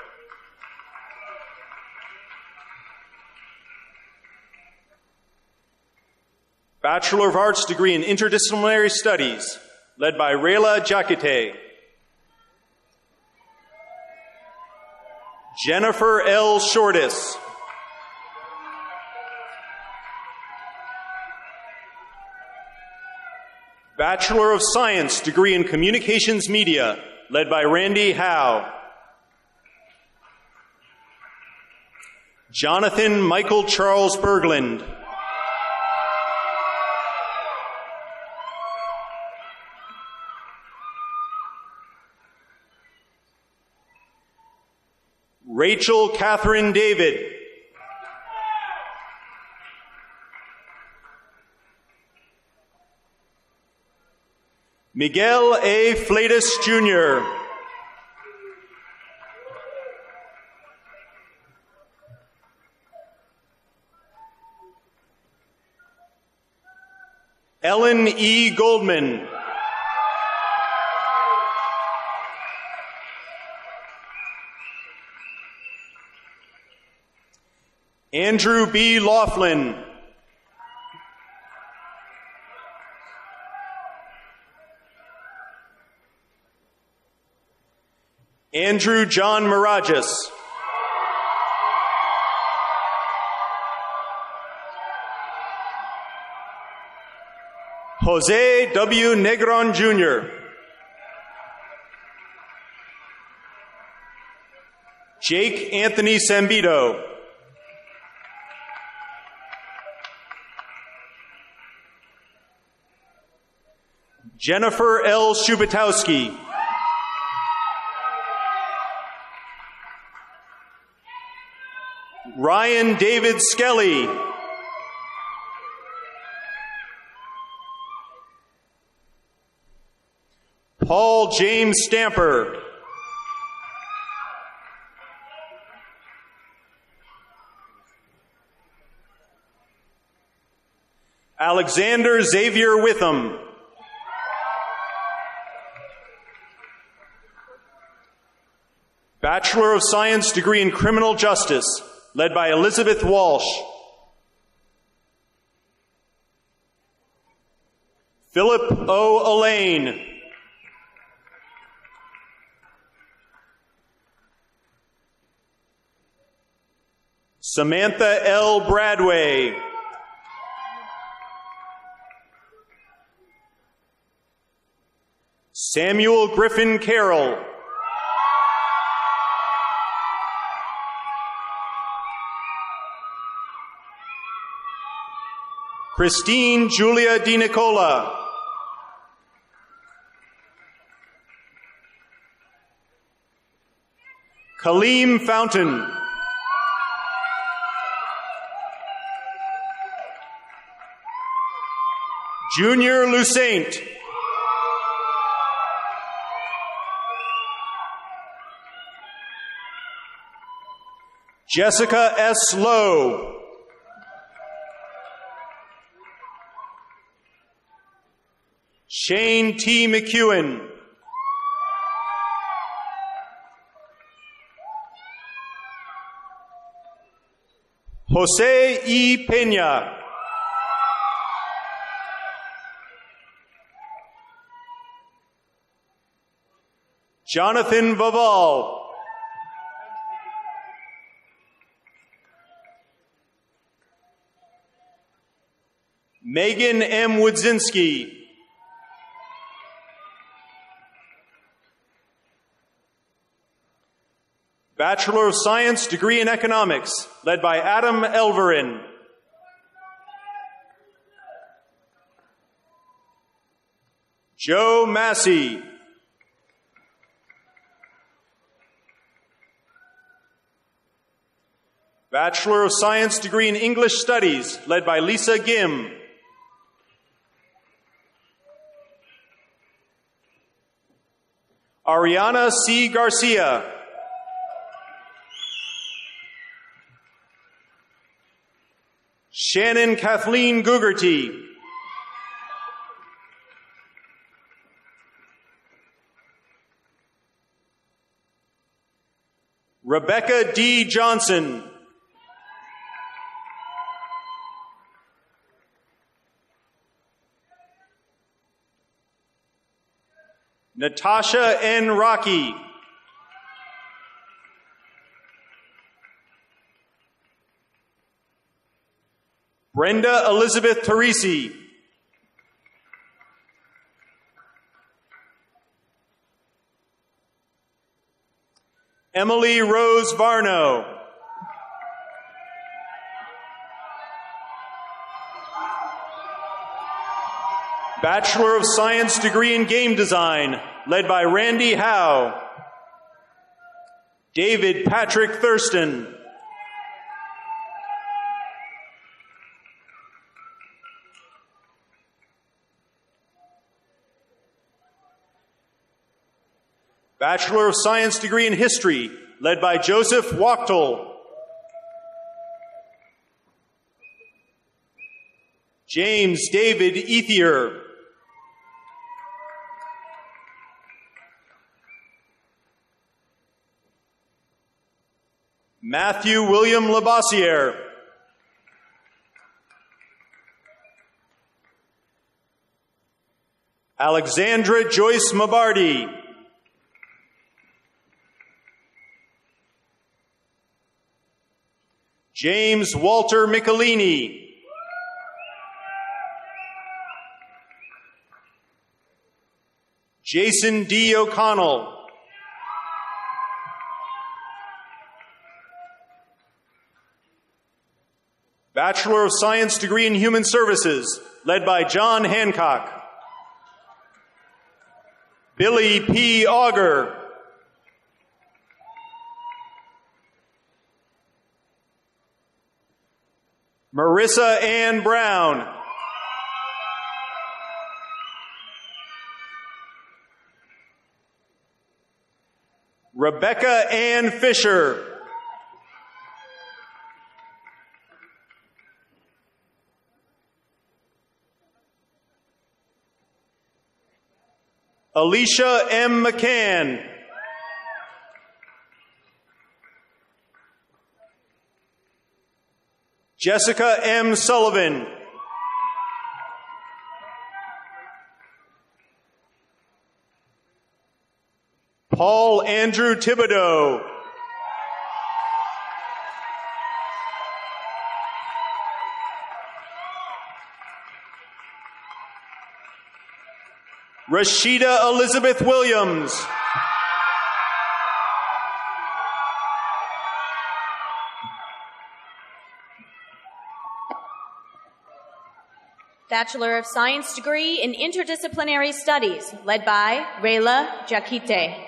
Bachelor of Arts degree in Interdisciplinary Studies, led by Rayla Jacquete. Jennifer L. Shortis. Bachelor of Science degree in Communications Media, led by Randy Howe. Jonathan Michael Charles Berglund. Rachel Catherine David. Miguel A. Flatus Jr. Ellen E. Goldman. Andrew B. Laughlin. Andrew John Mirages. Jose W. Negron, Jr. Jake Anthony Sambito. Jennifer L. Shubatowski. Ryan David Skelly. Paul James Stamper. Alexander Xavier Witham. Bachelor of Science degree in Criminal Justice, led by Elizabeth Walsh. Philip O. Elaine. Samantha L. Bradway. Samuel Griffin Carroll. Christine Julia Di Nicola. Kaleem Fountain. Junior Lusaint. Jessica S. Lowe. Shane T. McEwen. Jose E. Peña. Jonathan Vaval. Megan M. Wodzinski. Bachelor of Science degree in Economics, led by Adam Elverin. Joe Massey. Bachelor of Science degree in English Studies, led by Lisa Gim. Ariana C. Garcia. Shannon Kathleen Gugerty. Rebecca D. Johnson. Natasha N. Rocky. Brenda Elizabeth Teresi. Emily Rose Varno. Bachelor of Science degree in Game Design, led by Randy Howe. David Patrick Thurston. Bachelor of Science degree in History, led by Joseph Wachtel. James David Ethier. Matthew William Labossiere. Alexandra Joyce Mabardi. James Walter Michelini. Jason D. O'Connell. Bachelor of Science degree in Human Services, led by John Hancock. Billy P. Auger. Marissa Ann Brown. Rebecca Ann Fisher. Alicia M. McCann. Jessica M. Sullivan. Paul Andrew Thibodeau. Rashida Elizabeth Williams. Bachelor of Science degree in Interdisciplinary Studies, led by Rayla Jakite.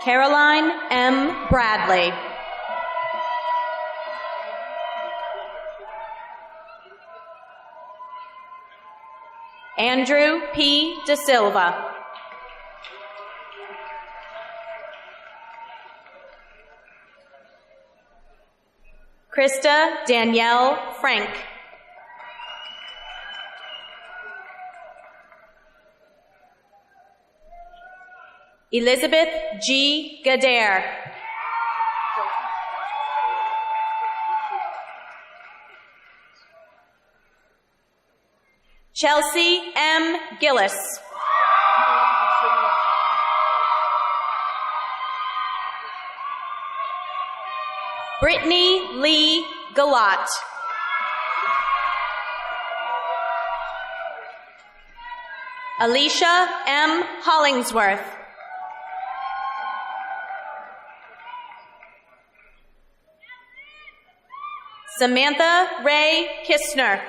Caroline M. Bradley. Andrew P. De Silva. Krista Danielle Frank. Elizabeth G. Gadare. Chelsea M. Gillis. Brittany Lee Galat. Alicia M. Hollingsworth. Samantha Ray Kistner.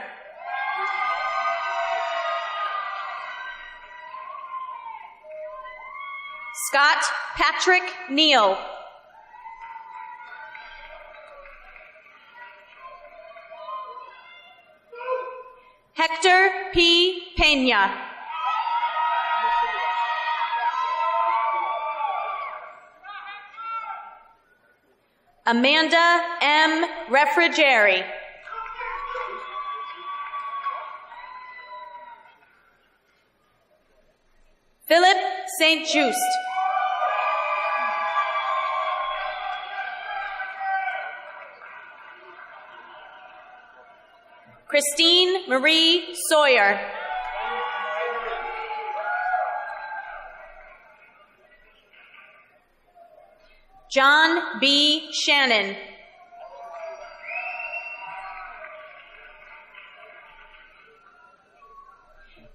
Scott Patrick Neal. Hector P. Pena. Amanda M. Refrigeri. Philip St. Just. Christine Marie Sawyer. John B. Shannon.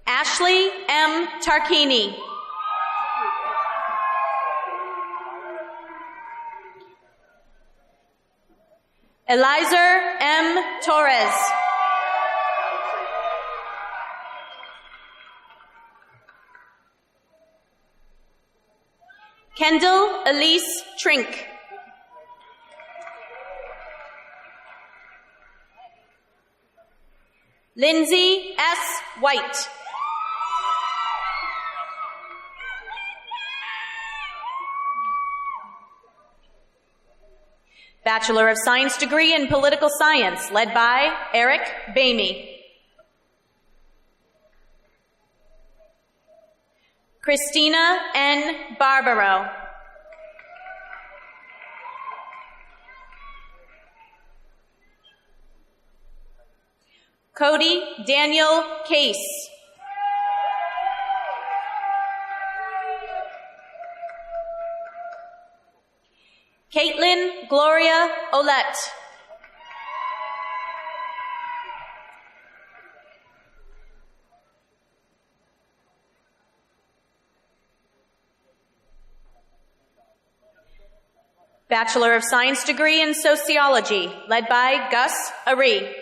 Ashley M. Tarquini. Elizer M. Torres. Kendall Elise Trink. Lindsay S. White. Bachelor of Science degree in Political Science, led by Eric Bamey. Christina N. Barbaro. Cody Daniel Case. Caitlin Gloria Olette. Bachelor of Science degree in Sociology, led by Gus Ari.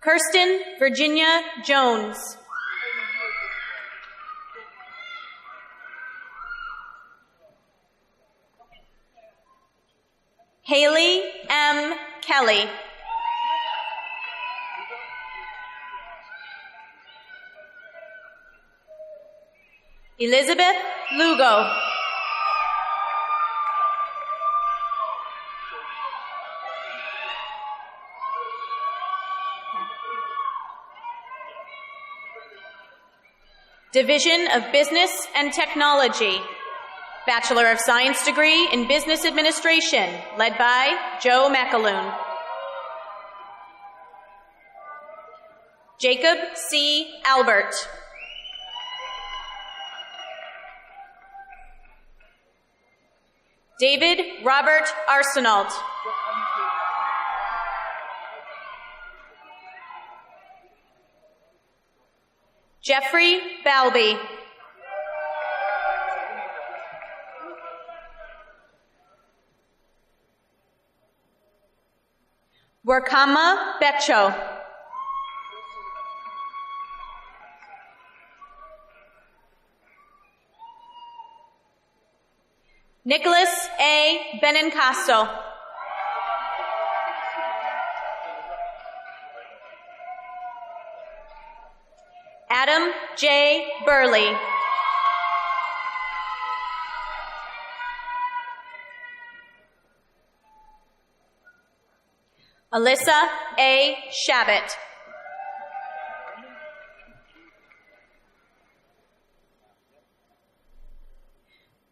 Kirsten Virginia Jones. Haley M. Kelly. Elizabeth Lugo. Division of Business and Technology. Bachelor of Science degree in Business Administration, led by Joe McAloon. Jacob C. Albert. David Robert Arsenault. Jeffrey Balby. Workama Becho. Nicholas A. Benencaso. Adam J. Burley. Alyssa A. Shabbat.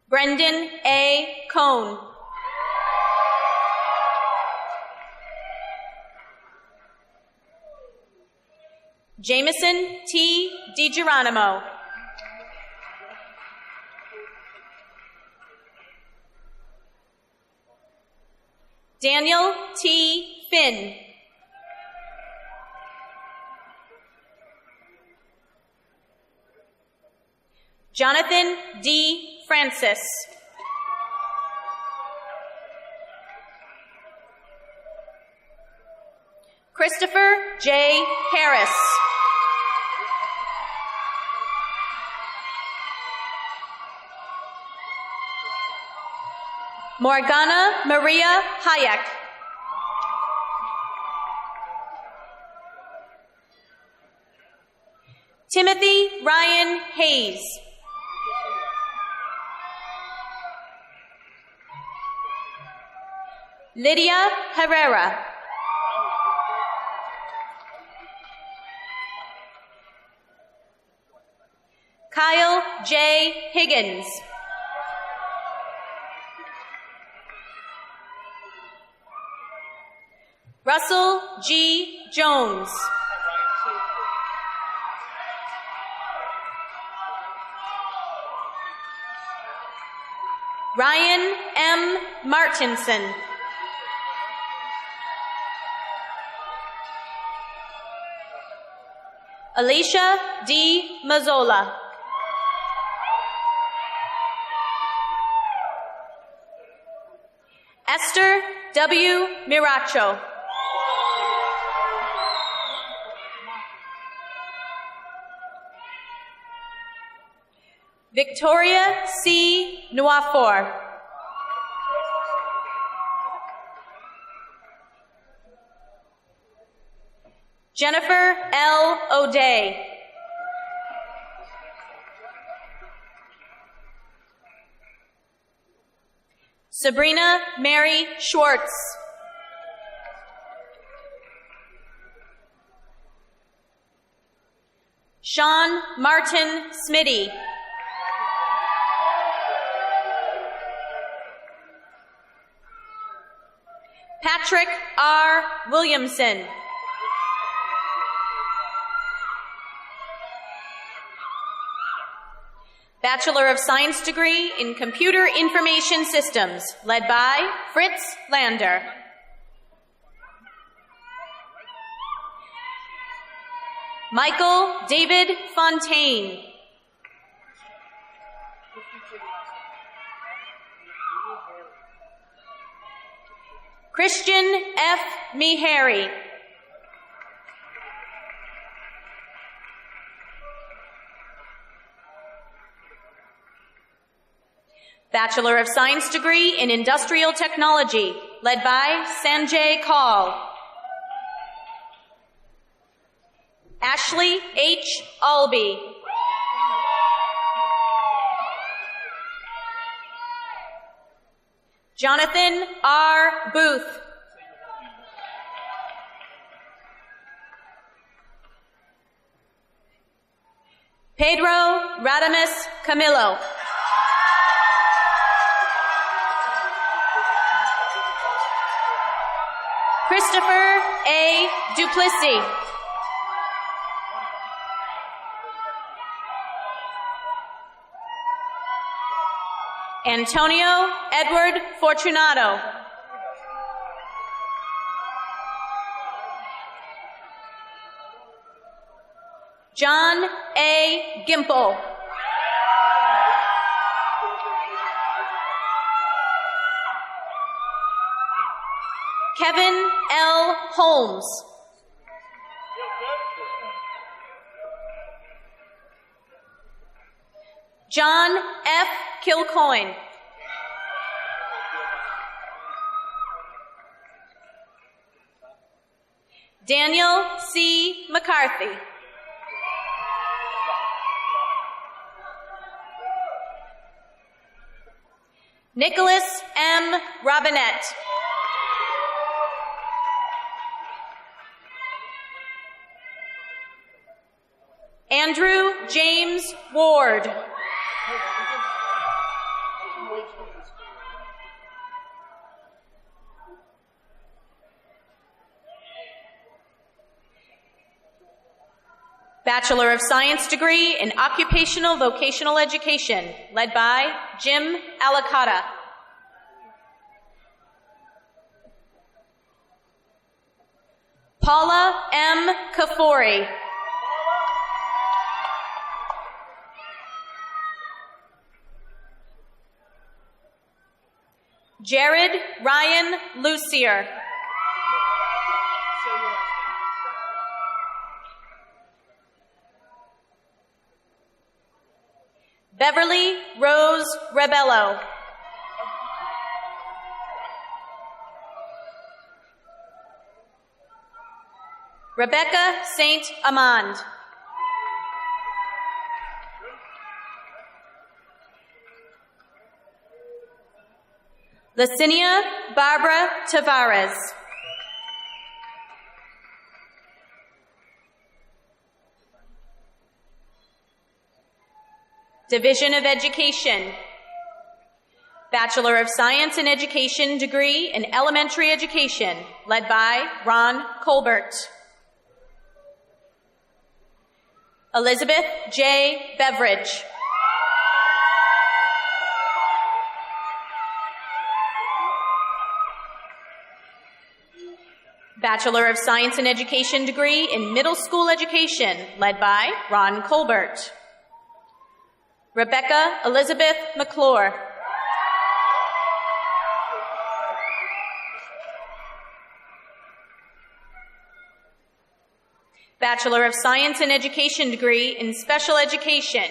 Brendan A. Cohn. Jameson T. DiGeronimo. Daniel T. Finn. Jonathan D. Francis. Christopher J. Harris. Morgana Maria Hayek. Timothy Ryan Hayes. Lydia Herrera. Kyle J. Higgins. Russell G. Jones. Ryan M. Martinson. Alicia D. Mazzola. Esther W. Miracho. Victoria C. Nuafor. Jennifer L. O'Day. Sabrina Mary Schwartz. Sean Martin Smitty. Patrick R. Williamson. Bachelor of Science degree in Computer Information Systems, led by Fritz Lander. Michael David Fontaine. Christian F. Mehari. Bachelor of Science degree in Industrial Technology, led by Sanjay Kaul. Ashley H. Albee. Jonathan R. Booth. Pedro Radames Camilo. Christopher A. Duplessis. Antonio Edward Fortunato. John A. Gimple. Kevin L. Holmes. John F. Kilcoyne. Daniel C. McCarthy. Nicholas M. Robinette. Andrew James Ward. Bachelor of Science degree in Occupational Vocational Education, led by Jim Alicata. Paula M. Kafori. Jared Ryan Lucier. Beverly Rose Rebello. Rebecca Saint Amand. Licinia Barbara Tavares. Division of Education. Bachelor of Science in Education degree in Elementary Education, led by Ron Colbert. Elizabeth J. Beveridge. Bachelor of Science in Education degree in Middle School Education, led by Ron Colbert. Rebecca Elizabeth McClure. Bachelor of Science in Education degree in Special Education,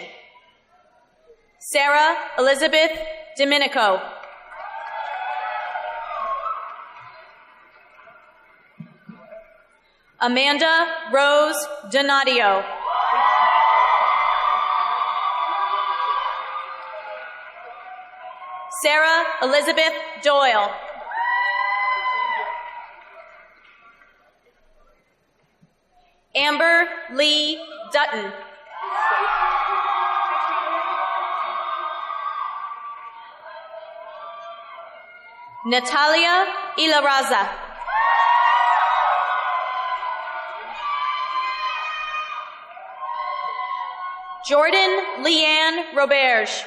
Sarah Elizabeth Domenico. Amanda Rose Donadio. Sarah Elizabeth Doyle. Amber Lee Dutton. Natalia Ilaraza. Jordan Leanne Roberge.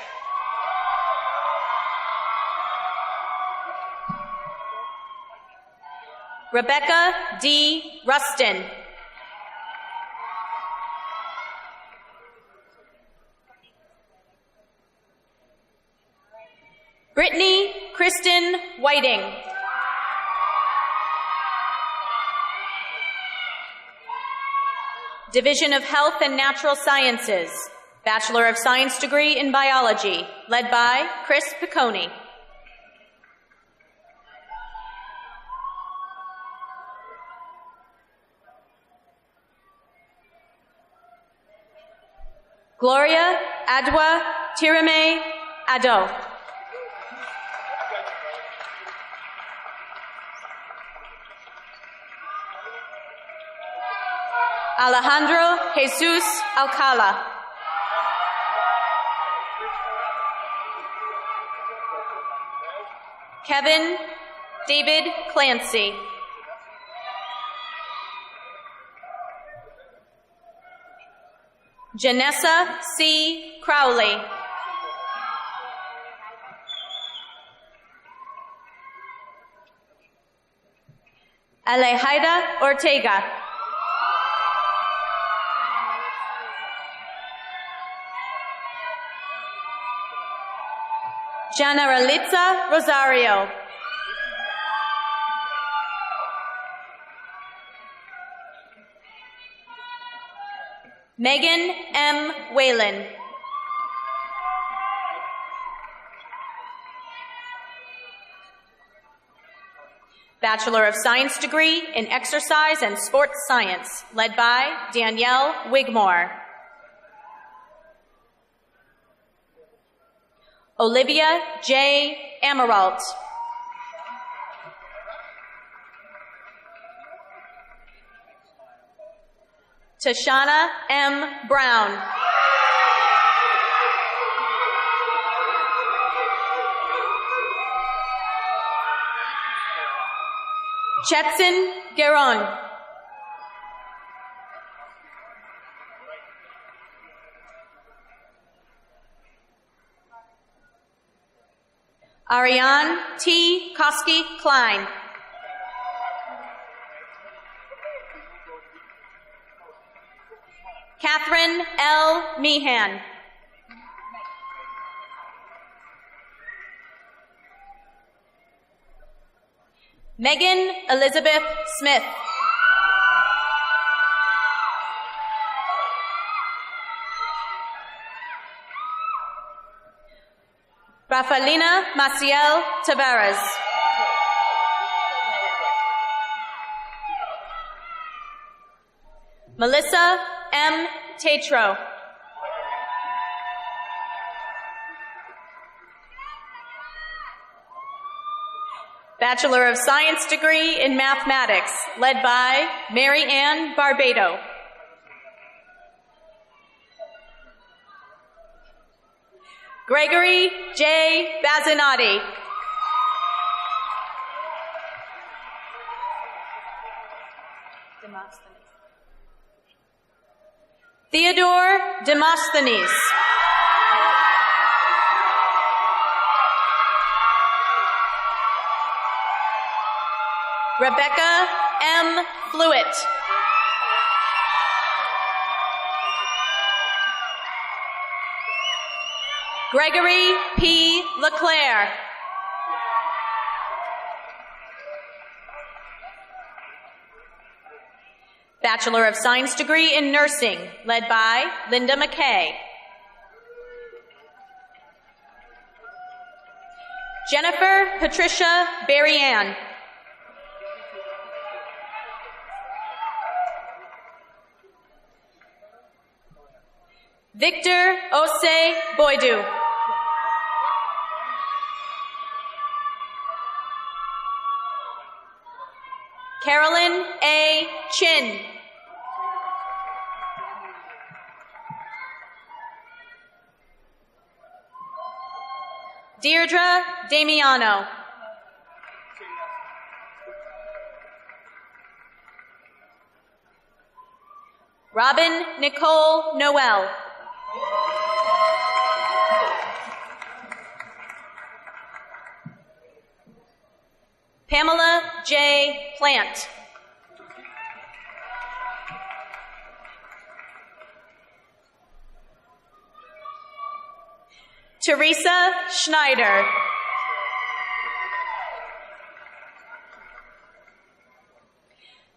Rebecca D. Rustin. Brittany Kristen Whiting. Division of Health and Natural Sciences, Bachelor of Science degree in Biology, led by Chris Piccone. Gloria Adwa Tirame Ado. Alejandro Jesus Alcala. Kevin David Clancy. Janessa C. Crowley. Alejandra Ortega. Generalitza Rosario. Megan M. Whalen. Bachelor of Science degree in Exercise and Sports Science, led by Danielle Wigmore. Olivia J. Amaralt. Tashana M. Brown. Chetson Gueron. Ariane T. Koski Klein. Catherine L. Meehan. Megan Elizabeth Smith. Rafaelina Maciel Tavares. Melissa M. Tatro. Bachelor of Science degree in Mathematics, led by Mary Ann Barbado. Gregory J. Bazinati. Theodore Demosthenes. Rebecca M. Fluitt. Gregory P. LeClaire. Bachelor of Science degree in Nursing, led by Linda McKay. Jennifer Patricia Berryann. Victor Ose Boydu. Carolyn A. Chin. Deirdre Damiano. Robin Nicole Noel. Pamela J. Plant. Teresa Schneider.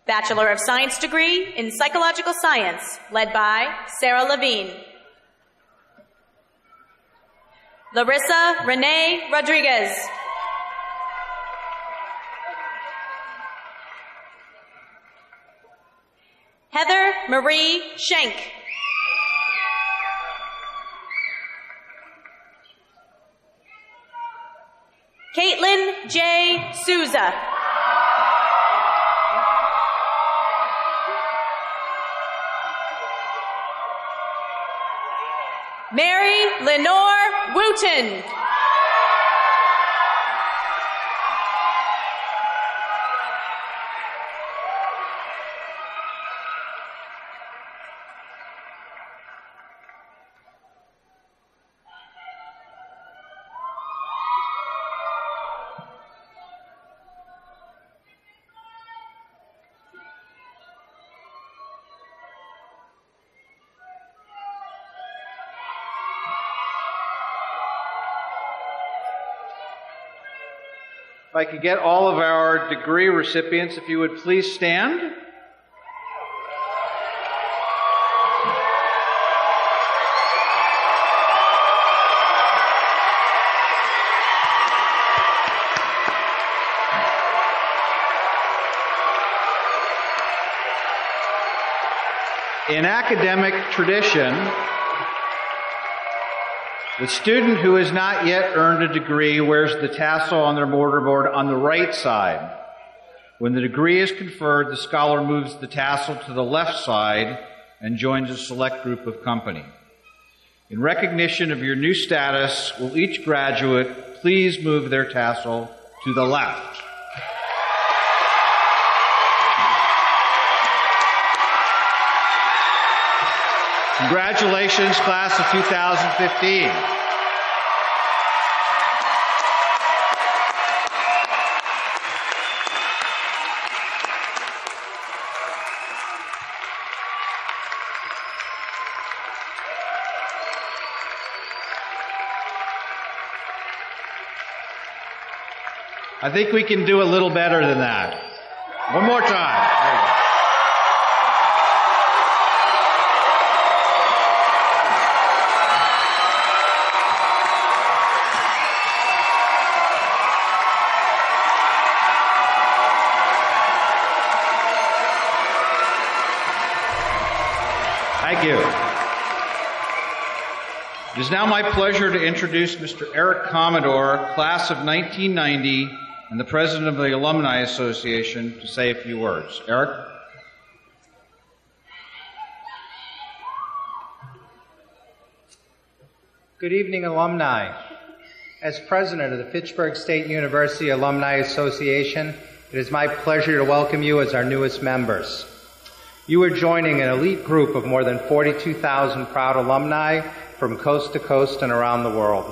Bachelor of Science degree in Psychological Science, led by Sarah Levine. Larissa Renee Rodriguez. Heather Marie Schenk. Caitlin J. Souza. Mary Lenore Wooten. If I could get all of our degree recipients, if you would please stand. In academic tradition, the student who has not yet earned a degree wears the tassel on their mortarboard on the right side. When the degree is conferred, the scholar moves the tassel to the left side and joins a select group of company. In recognition of your new status, will each graduate please move their tassel to the left? Congratulations, class of 2015. I think we can do a little better than that. One more time. There you go. Thank you. It is now my pleasure to introduce Mr. Eric Commodore, class of 1990, and the president of the Alumni Association, to say a few words. Eric? Good evening, alumni. As president of the Fitchburg State University Alumni Association, it is my pleasure to welcome you as our newest members. You are joining an elite group of more than 42,000 proud alumni from coast to coast and around the world.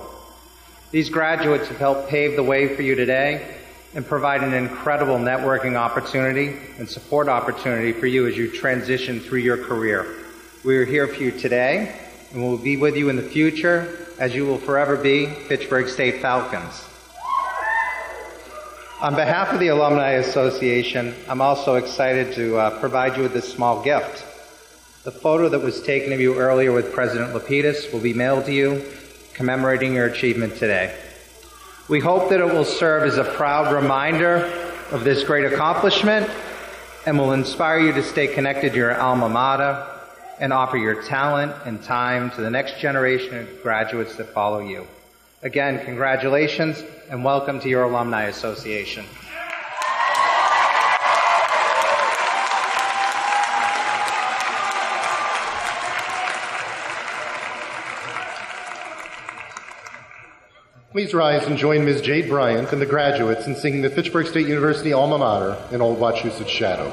These graduates have helped pave the way for you today and provide an incredible networking opportunity and support opportunity for you as you transition through your career. We are here for you today and will be with you in the future, as you will forever be Fitchburg State Falcons. On behalf of the Alumni Association, I'm also excited to provide you with this small gift. The photo that was taken of you earlier with President Lapidus will be mailed to you, commemorating your achievement today. We hope that it will serve as a proud reminder of this great accomplishment and will inspire you to stay connected to your alma mater and offer your talent and time to the next generation of graduates that follow you. Again, congratulations and welcome to your Alumni Association. Please rise and join Ms. Jade Bryant and the graduates in singing the Fitchburg State University alma mater in Old Wachusett's Shadow.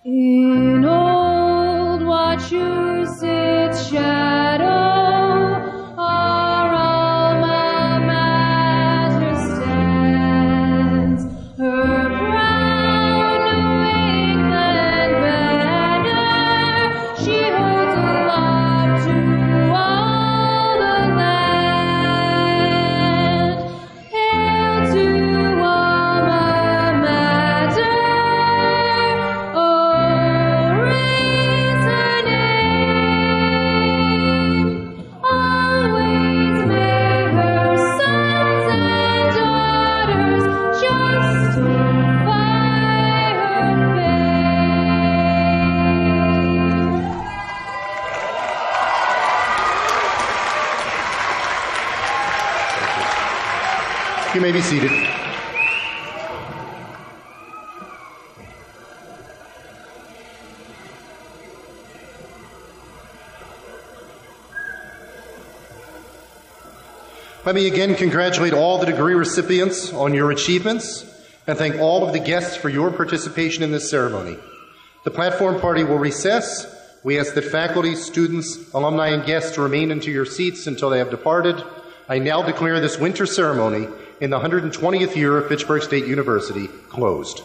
In Old Wachusett's shadow, our alma mater stands. Her proud New England banner may be seated. Let me again congratulate all the degree recipients on your achievements and thank all of the guests for your participation in this ceremony. The platform party will recess. We ask that faculty, students, alumni, and guests remain into your seats until they have departed. I now declare this winter ceremony in the 120th year of Fitchburg State University closed.